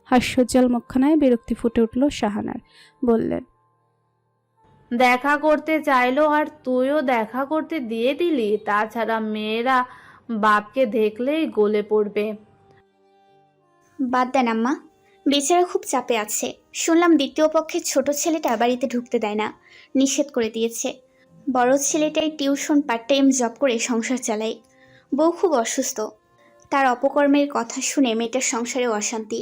A: হাস্যোজ্জ্বল মুখখানায় বিরক্তি ফুটে উঠল শাহানার। বললেন,
C: দেখা করতে চাইলো আর তুইও দেখা করতে দিয়ে দিলি? তাছাড়া মেয়েরা বাপকে দেখলেই গলে পড়বে।
B: বাদ দেন আম্মা, বেচারা খুব চাপে আছে। শুনলাম দ্বিতীয় পক্ষের ছোট ছেলেটা বাড়িতে ঢুকতে দেয় না, নিষেধ করে দিয়েছে। বড় ছেলেটাই টিউশন পার্ট টাইম জব করে সংসার চালায়। বউ খুব অসুস্থ, তার অপকর্মের কথা শুনে মেয়েটার সংসারেও অশান্তি।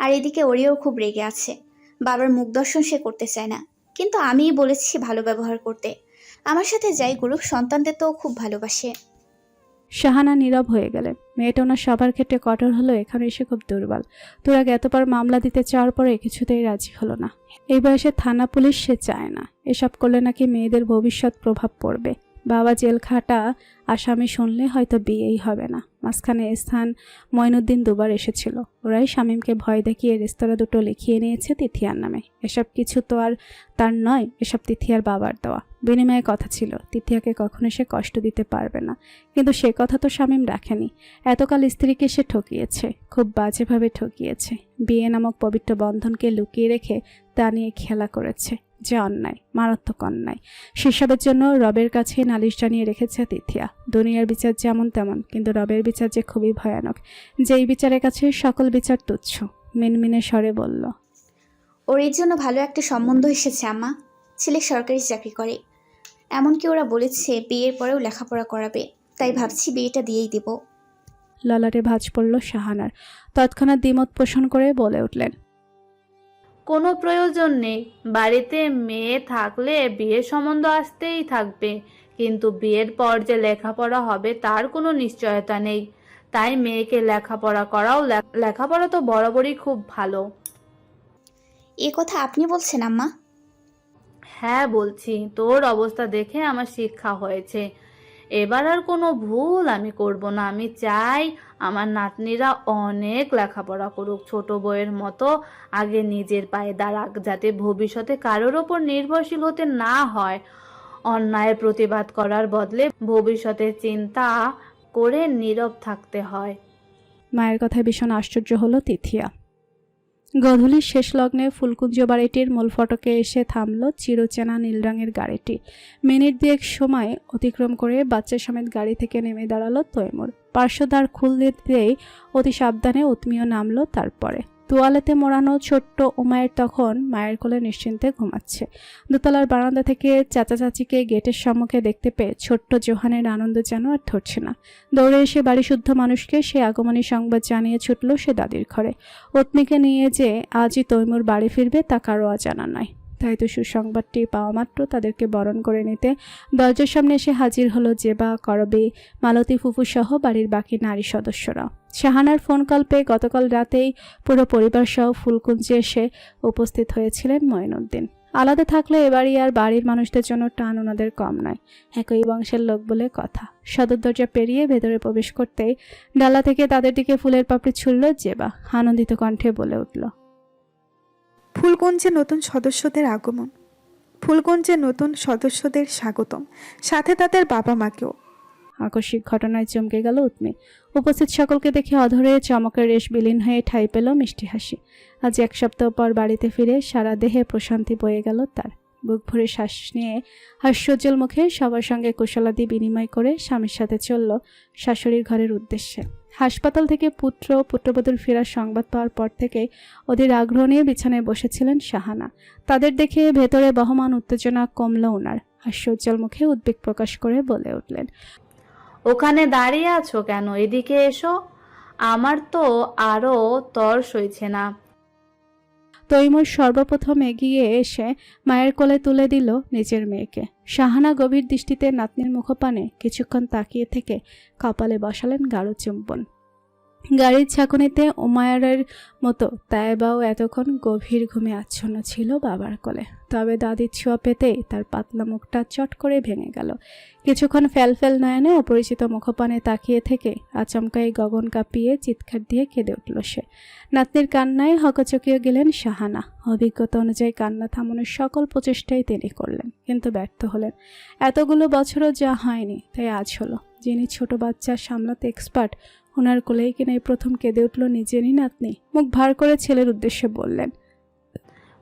B: আর এদিকে ওরিও খুব রেগে আছে। বাবার মুখ দর্শন সে করতে চায় না, কিন্তু আমিই বলেছি ভালো ব্যবহার করতে। আমার সাথে যাই করুক, সন্তানদের তো খুব ভালোবাসে।
A: শাহানা নীরব হয়ে গেলেন। মেয়েটা ওনার সবার ক্ষেত্রে কঠোর হলো, এখানে এসে খুব দুর্বল। তুরাগ এতবার মামলা দিতে চাওয়ার পরে কিছুতেই রাজি হলো না। এই বয়সে থানা পুলিশ সে চায় না। এসব করলে নাকি মেয়েদের ভবিষ্যৎ প্রভাব পড়বে। বাবা জেল খাটা আসামি শুনলে হয়তো বিয়েই হবে না। মাঝখানে স্থান মঈনুদ্দিন দুবার এসেছিল। ওরাই শামীমকে ভয় দেখিয়ে রেস্তোরাঁ দুটো লিখিয়ে নিয়েছে তিথিয়ার নামে। এসব কিছু তো আর তার নয়, এসব তিথিয়ার বাবার দেওয়া। বিনিময়ে কথা ছিল তিথিয়াকে কখনো সে কষ্ট দিতে পারবে না, কিন্তু সে কথা তো শামীম রাখেনি। এতকাল স্ত্রীকে সে ঠকিয়েছে, খুব বাজেভাবে ঠকিয়েছে। বিয়ে নামক পবিত্র বন্ধনকে লুকিয়ে রেখে তা নিয়ে খেলা করেছে, যে অন্যায়, মারাত্মক অন্যায়। সেসবের জন্য রবের কাছে নালিশ জানিয়ে রেখেছে তিথিয়া। দুনিয়ার বিচার যেমন তেমন, কিন্তু রবের বিচার যে খুবই ভয়ানক। যেই বিচারের কাছে সকল বিচার তুচ্ছ। মিনমিনে স্বরে বলল,
B: ওর এর জন্য ভালো একটা সম্বন্ধ এসেছে আম্মা। ছেলে সরকারি চাকরি করে, এমনকি ওরা বলেছে বিয়ের পরেও লেখাপড়া করাবে। তাই ভাবছি বিয়েটা দিয়েই দেব।
A: ললাটে ভাঁজ পড়ল শাহানার। তৎক্ষণাৎ দ্বিমত পোষণ করে বলে উঠলেন,
C: কোনো প্রয়োজন নেই। বাড়িতে মেয়ে থাকলে বিয়ের সম্বন্ধ আসতেই থাকবে, কিন্তু বিয়ের পর যে লেখাপড়া হবে তার কোনো নিশ্চয়তা নেই। তাই মেয়েকে লেখাপড়া করাও। লেখাপড়া তো বরাবরই খুব ভালো।
B: এ কথা আপনি বলছেন আম্মা?
C: হ্যাঁ বলছি, তোর অবস্থা দেখে আমার শিক্ষা হয়েছে। এবার আর কোনো ভুল আমি করব না। আমি চাই আমার নাতনিরা অনেক লেখাপড়া করুক, ছোট বউয়ের মতো আগে নিজের পায়ে দাঁড়াক, যাতে ভবিষ্যতে কারোর ওপর নির্ভরশীল হতে না হয়। অন্যায়ের প্রতিবাদ করার বদলে ভবিষ্যতে চিন্তা করে নীরব থাকতে হয়।
A: মায়ের কথায় ভীষণ আশ্চর্য হলো তিথিয়া। গধূলির শেষ লগ্নে ফুলকুঞ্জ বাড়িটির মূল ফটকে এসে থামল চিরচেনা নীল রঙের গাড়িটি। মিনিট দুয়েক সময় অতিক্রম করে বাচ্চা সমেত গাড়ি থেকে নেমে দাঁড়ালো তৈমুর। পার্শ্বদ্বার খুলে দিতেই অতি সাবধানে উৎমিও নামলো। তারপরে তোয়ালেতে মোড়ানো ছোট্ট উমায়ের তখন মায়ের কোলে নিশ্চিন্তে ঘুমাচ্ছে। দোতলার বারান্দা থেকে চাচা চাচিকে গেটের সম্মুখে দেখতে পেয়ে ছোট্ট জোহানের আনন্দ যেন আর ধরছে না। দৌড়ে এসে বাড়ি শুদ্ধ মানুষকে সে আগমনী সংবাদ জানিয়ে ছুটল সে দাদির ঘরে। উৎমিকে নিয়ে যে আজই তৈমুর বাড়ি ফিরবে তা কারো অজানা নয়। তাই তো সুসংবাদটি পাওয়া মাত্র তাদেরকে বরণ করে নিতে দরজার সামনে এসে হাজির হলো জেবা, করবী, মালতী ফুফু সহ বাড়ির বাকি নারী সদস্যরা। শাহানার ফোন কল পেয়ে গতকাল রাতেই পুরো পরিবার সহ ফুলকুঞ্জে এসে উপস্থিত হয়েছিলেন মঈনুদ্দিন। আলাদা থাকলে এবারই আর বাড়ির মানুষদের জন্য টান ওনাদের কম নয়। একই বংশের লোক বলে কথা। সদর দরজা পেরিয়ে ভেতরে প্রবেশ করতেই ডালা থেকে তাদের দিকে ফুলের পাপড়ি ছুড়ল জেবা। আনন্দিত কণ্ঠে বলে উঠল,
G: ফুলকুঞ্জে নতুন সদস্যদের আগমন, ফুলকুঞ্জে নতুন সদস্যদের স্বাগতম, সাথে তাদের বাবা মাকেও।
A: আকস্মিক ঘটনায় চমকে গেল উৎমি। উপস্থিত সকলকে দেখে অধরে চমকের রেশ বিলীন হয়ে ঠাঁই পেল মিষ্টি হাসি। আজ 1 সপ্তাহ পর বাড়িতে ফিরে সারা দেহে প্রশান্তি বয়ে গেল তার। বুক ভরে শ্বাস নিয়ে হাস্যোজ্জ্বল মুখে সবার সঙ্গে কুশলাদি বিনিময় করে স্বামীর সাথে চলল শাশুড়ির ঘরের উদ্দেশ্যে। হাসপাতাল থেকে পুত্রবধূর ফেরার সংবাদ পাওয়ার পর থেকে ওদের আগ্রহ নিয়ে বিছানায় বসেছিলেন শাহানা। তাদের দেখে ভেতরে বহমান উত্তেজনা কমল ওনার। হাস্যোজ্জ্বল মুখে উদ্বেগ প্রকাশ করে বলে উঠলেন,
C: ওখানে দাঁড়িয়ে আছো কেন? এদিকে এসো। আমার তো আরো তর সইছে না।
A: তৈমুর সর্বপ্রথম এগিয়ে এসে মায়ের কোলে তুলে দিল নিজের মেয়েকে। শাহানা গভীর দৃষ্টিতে নাতনির মুখপানে কিছুক্ষণ তাকিয়ে থেকে কপালে বসালেন গাঢ় চুম্বন। গাড়ির ঝাঁকুনিতে উমায়ারের মতো তায়েবাও এতক্ষণ গভীর ঘুমে আচ্ছন্ন ছিল বাবার কোলে। তবে দাদির ছোঁয়া পেতেই তার পাতলা মুখটা চট করে ভেঙে গেল। কিছুক্ষণ ফ্যালফ্যাল নয়নে অপরিচিত মুখপানে তাকিয়ে থেকে আচমকাই গগন কাঁপিয়ে চিৎকার দিয়ে কেঁদে উঠল সে। নাতনির কান্নায় হকচকিয়ে গেলেন শাহানা। অভিজ্ঞতা অনুযায়ী কান্না থামানোর সকল প্রচেষ্টাই তিনি করলেন, কিন্তু ব্যর্থ হলেন। এতগুলো বছরও যা হয়নি তাই আজ হলো। যিনি ছোট বাচ্চা সামলাতে এক্সপার্ট, ওনার কোলেই কিনা এই প্রথম কেঁদে উঠল নিজেরই নাতনি। মুখ ভার করে ছেলের উদ্দেশ্যে বললেন,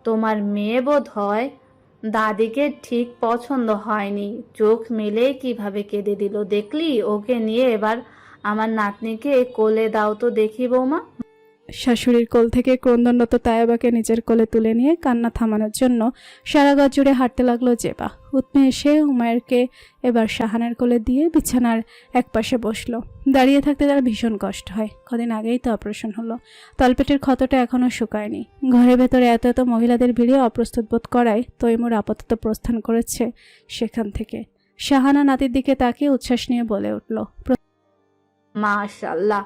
C: তোমার মেয়ে বোধ হয় দাদিকে ঠিক পছন্দ হয়নি। চোখ মেলে কিভাবে কেঁদে দিল দেখলি? ওকে নিয়ে এবার আমার নাতনিকে কোলে দাও তো দেখি বৌমা।
A: শাশুড়ির কোল থেকে ক্রন্দনরত তায়েবাকে নিজের কোলে তুলে নিয়ে কান্না থামানোর জন্য সারা গা জুড়ে হাঁটতে লাগলো জেবা। উৎমে এসে উমায়েরকে এবার শাহানার কোলে দিয়ে বিছানার একপাশে বসলো। দাঁড়িয়ে থাকতে তার ভীষণ কষ্ট হয়। কদিন আগেই তো অপারেশন হলো। তলপেটের ক্ষতটা এখনও শুকায়নি। ঘরের ভেতরে এত এত মহিলাদের ভিড়ে অপ্রস্তুত বোধ করায় তৈমুর আপাতত প্রস্থান করেছে সেখান থেকে। শাহানা নাতির দিকে তাকিয়ে উচ্ছ্বাস নিয়ে বলে উঠল,
C: মাশাআল্লাহ,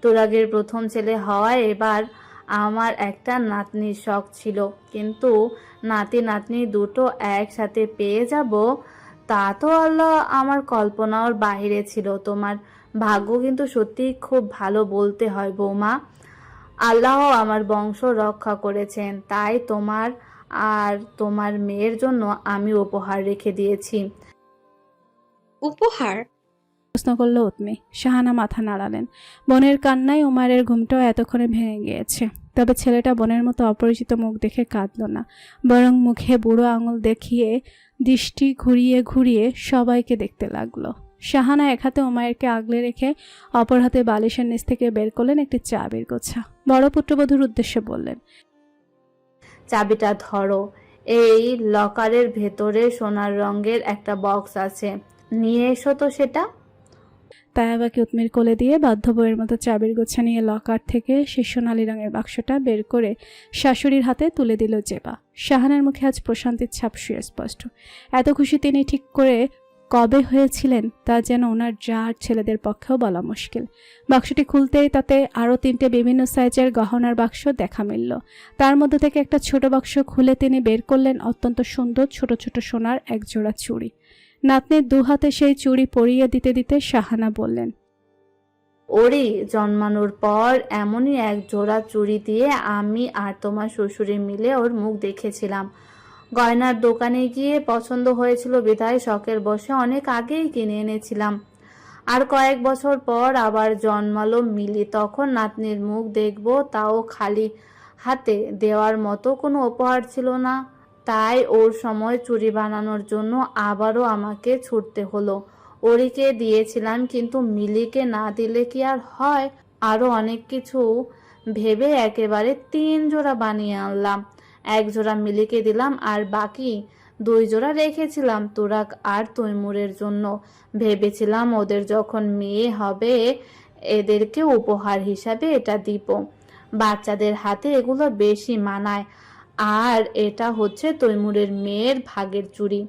C: তোরাগের প্রথম ছেলে হওয়ায় এবার আমার একটা নাতনির শখ ছিল, কিন্তু নাতি নাতনি দুটো একসাথে পেয়ে যাব তা তো আল্লাহ আমার কল্পনার বাইরে ছিল। তোমার ভাগ্য কিন্তু সত্যি খুব ভালো বলতে হয় বৌমা। আল্লাহ আমার বংশ রক্ষা করেছেন, তাই তোমার আর তোমার মেয়ের জন্য আমি উপহার রেখে দিয়েছি।
D: উপহার?
A: প্রশ্ন করল উৎমি। শাহানা মাথা নাড়ালেন। বোনের কান্নায় উমারের ঘুমটাও এতক্ষণে ভেঙে গিয়েছে। তবে ছেলেটা বোনের মতো অপরিচিত মুখ দেখে কাঁদল না, বরং মুখে বুড়ো আঙুল দেখিয়ে দৃষ্টি ঘুরিয়ে ঘুরিয়ে সবাইকে দেখতে লাগলো। শাহানা এক হাতে উমায়েরকে আগলে রেখে অপর হাতে বালিশের নিচ থেকে বের করলেন একটি চাবির গোছা। বড় পুত্রবধূর উদ্দেশ্যে বললেন,
C: চাবিটা ধরো। এই লকারের ভেতরে সোনার রঙের একটা বক্স আছে, নিয়ে এসো তো সেটা।
A: তায়াবাকে উৎমির কোলে দিয়ে বাধ্য বইয়ের মতো চাবির গোছা নিয়ে লকার থেকে সে সোনালি রঙের বাক্সটা বের করে শাশুড়ির হাতে তুলে দিল জেবা। শাহানার মুখে আজ প্রশান্তির ছাপ সুস্পষ্ট। এত খুশি তিনি ঠিক করে কবে হয়েছিলেন তা যেন ওনার যার ছেলেদের পক্ষেও বলা মুশকিল। বাক্সটি খুলতেই তাতে আরও 3টে বিভিন্ন সাইজের গহনার বাক্স দেখা মিলল। তার মধ্যে থেকে একটা ছোট বাক্স খুলে তিনি বের করলেন অত্যন্ত সুন্দর ছোট ছোট সোনার এক জোড়া চুড়ি। নাতনির দুহাতে সেই চুড়ি পরিয়ে দিতে দিতে শাহানা বললেন,
C: ওরে জন্মানোর পর এমনই এক জোড়া চুড়ি দিয়ে আমি আর তোমার শ্বশুরে মিলে ওর মুখ দেখেছিলাম। গয়নার দোকানে গিয়ে পছন্দ হয়েছিল বিধায় শখের বশে অনেক আগেই কিনে এনেছিলাম। আর কয়েক বছর পর আবার জন্মালো মিলি, তখন নাতনির মুখ দেখবো, তাও খালি হাতে, দেওয়ার মতো কোনো উপহার ছিল না। তাই ওর সময় চুড়ি বানানোর জন্য আবারও আমাকে ছুটতে হলো। ওরিকে দিয়েছিলাম, কিন্তু মিলিকে না দিলে কি আর হয়? আরো অনেক কিছু ভেবে একেবারে 3 জোড়া বানিয়ে আনলাম। 1 জোড়া মিলিকে দিলাম আর বাকি 2 জোড়া রেখেছিলাম তুরাক আর তৈমুরের জন্য। ভেবেছিলাম ওদের যখন মেয়ে হবে এদেরকে উপহার হিসাবে এটা দিব। বাচ্চাদের হাতে এগুলো বেশি মানায়। আর এটা হচ্ছে তৈমুরের মেয়ের ভাগের চুড়ি।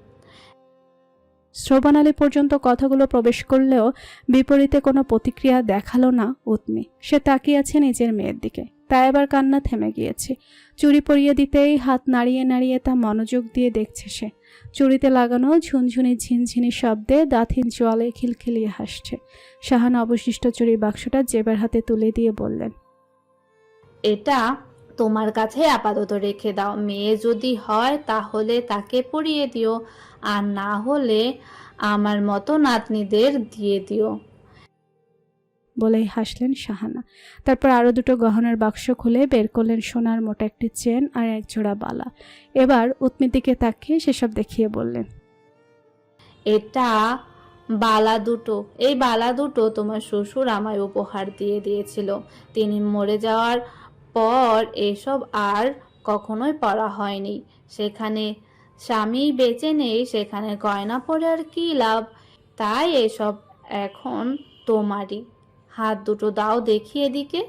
A: শ্রবণ আলী পর্যন্ত কথাগুলো প্রবেশ করলেও বিপরীতে কোনো প্রতিক্রিয়া দেখালো না উৎমি। সে তাকিয়ে আছে নিজের মেয়ের দিকে, তাই এবার কান্না থেমে গিয়েছে। চুড়ি পরিয়ে দিতেই হাত নাড়িয়ে নাড়িয়ে তা মনোযোগ দিয়ে দেখছে সে। চুড়িতে লাগানো ঝুনঝুনি ঝিনঝিনি শব্দে দাঁথিন জলে খিলখিলিয়ে হাসছে। শাহানা অবশিষ্ট চুড়ির বাক্সটা জেবের হাতে তুলে দিয়ে বললেন,
C: এটা তোমার কাছে আপাতত রেখে দাও। মেয়ে যদি হয় তাহলে তাকে পরিয়ে দিও, আর না হলে আমার মতো নাতনিদের দিয়ে দিও।
A: বলেই হাসলেন শাহানা। তারপর আরো 2টো গহনার বাক্স খুলে বের করলেন সোনার মোটা একটি চেন আর 1 জোড়া বালা। এবার উৎমির দিকে তাকিয়ে সেসব দেখিয়ে বললেন,
C: এটা বালা দুটো। এই বালা দুটো তোমার শ্বশুর আমায় উপহার দিয়ে দিয়েছিল। তিনি মরে যাওয়ার পর এসব আর কখনোই পরা হয়নি। সেখানে স্বামী বেঁচে নেই, সেখানে গয়না পরে আর কি লাভ? তাই এসব এখন তোমারই। হাত দুটো দাও দেখি এদিকে।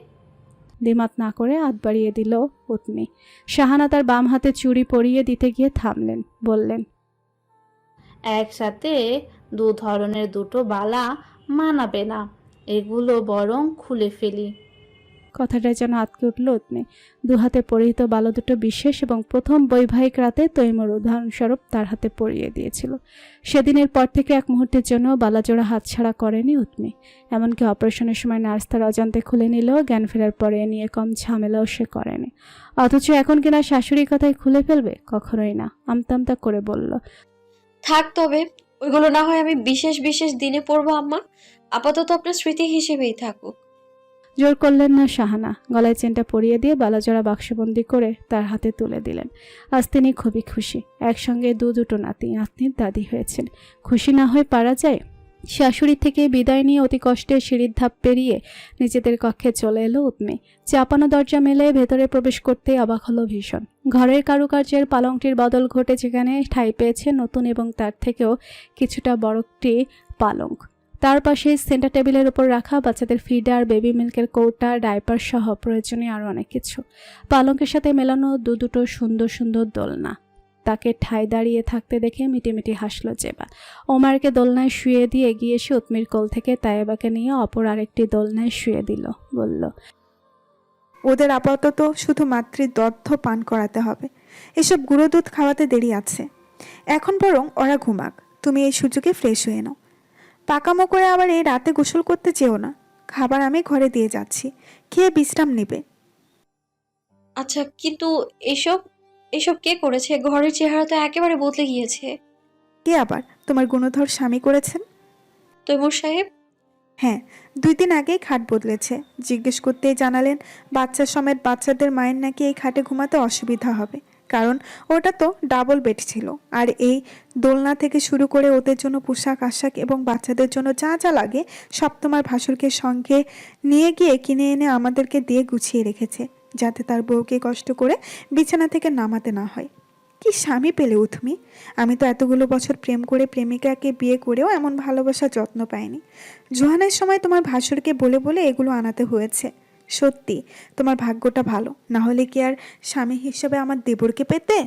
A: দ্বিমত না করে হাত বাড়িয়ে দিল উৎমি। শাহানা তার বাম হাতে চুড়ি পরিয়ে দিতে গিয়ে থামলেন, বললেন,
C: একসাথে 2 ধরনের দুটো বালা মানাবে না, এগুলো বরং খুলে ফেলি।
A: কথাটা যেন আটকে উঠল উৎমি। 2 হাতে পরিহিত বালা দুটো বিশেষ এবং প্রথম বৈবাহিক রাতে তৈমুর উদাহরণস্বরূপ তার হাতে পরিয়ে দিয়েছিল। সেদিনের পর থেকে এক মুহূর্তের জন্য বালাজোড়া হাতছাড়া করেনি উৎমি। এমনকি অপারেশনের সময় নার্স তার অজান্তে খুলে নিলেও জ্ঞান ফেরার পরে এ নিয়ে কম ঝামেলাও সে করেনি। অথচ এখন কিনা শাশুড়ির কথায় খুলে ফেলবে? কখনোই না। আমতা করে বলল,
D: থাক, তবে ওইগুলো না হয় আমি বিশেষ বিশেষ দিনে পরবো আম্মা। আপাতত আপনার স্মৃতি হিসেবেই থাকুক।
A: জোর করলেন না শাহানা। গলায় চেনটা পরিয়ে দিয়ে বালাজোড়া বাক্সবন্দি করে তার হাতে তুলে দিলেন। আজ তিনি খুবই খুশি। একসঙ্গে 2 নাতনির দাদি হয়েছেন। খুশি না হয়ে পারা যায়? শাশুড়ি থেকে বিদায় নিয়ে অতি কষ্টে সিঁড়ির ধাপ পেরিয়ে নিজেদের কক্ষে চলে এলো উৎমি। চাপানো দরজা মেলে ভেতরে প্রবেশ করতে অবাক হলো ভীষণ। ঘরের কারুকার্যের পালংটির বদল ঘটে যেখানে ঠাঁই পেয়েছে নতুন এবং তার থেকেও কিছুটা বড় একটি পালঙ্ক। তার পাশে সেন্টার টেবিলের উপর রাখা বাচ্চাদের ফিডার, বেবি মিল্কের কৌটা, ডাইপার সহ প্রয়োজনীয় আরও অনেক কিছু। পালঙ্কের সাথে মেলানো 2 সুন্দর সুন্দর দোলনা। তাকে ঠায় দাঁড়িয়ে থাকতে দেখে মিটিমিটি হাসলো জেবা। ওমারকে দোলনায় শুয়ে দিয়ে এগিয়ে এসে উৎমির কোল থেকে তায়েবাকে নিয়ে অপর আরেকটি দোলনায় শুয়ে দিল। বলল,
G: ওদের আপাতত শুধু মাতৃদগ্ধ পান করাতে হবে। এসব গুঁড়ো দুধ খাওয়াতে দেরি আছে। এখন বরং ওরা ঘুমাক, তুমি এই সুযোগে ফ্রেশ হয়ে নাও। পাকামো করে আবার এই রাতে গোসল করতে চেও না। খাবার আমি ঘরে দিয়ে যাচ্ছি, খেয়ে বিশ্রাম নেবে।
D: আচ্ছা, কিন্তু এসব এসব কে করেছে? ঘরের চেহারা তো একেবারে বদলে গিয়েছে।
G: কে আবার? তোমার গুণধর স্বামী করেছেন।
D: তৈমুর সাহেব?
G: হ্যাঁ, 2 দিন আগেই খাট বদলেছে। জিজ্ঞেস করতেই জানালেন বাচ্চা সমেত বাচ্চাদের মায়ের নাকি এই খাটে ঘুমাতে অসুবিধা হবে, কারণ ওটা তো ডাবল বেড ছিল। আর এই দোলনা থেকে শুরু করে ওদের জন্য পোশাক আশাক এবং বাচ্চাদের জন্য যা যা লাগে সব তোমার ভাসুরকে সঙ্গে নিয়ে গিয়ে কিনে এনে আমাদেরকে দিয়ে গুছিয়ে রেখেছে, যাতে তার বউকে কষ্ট করে বিছানা থেকে নামাতে না হয়। কি স্বামী পেলে উৎমি! আমি তো এতগুলো বছর প্রেম করে প্রেমিকাকে বিয়ে করেও এমন ভালোবাসা যত্ন পাইনি। জোহানের সময় তোমার ভাসুরকে বলে বলে এগুলো আনাতে হয়েছে। সত্যি তোমার ভাগ্যটা ভালো, না হলে কি আর স্বামী হিসেবে আমার দেবরকে পেতে?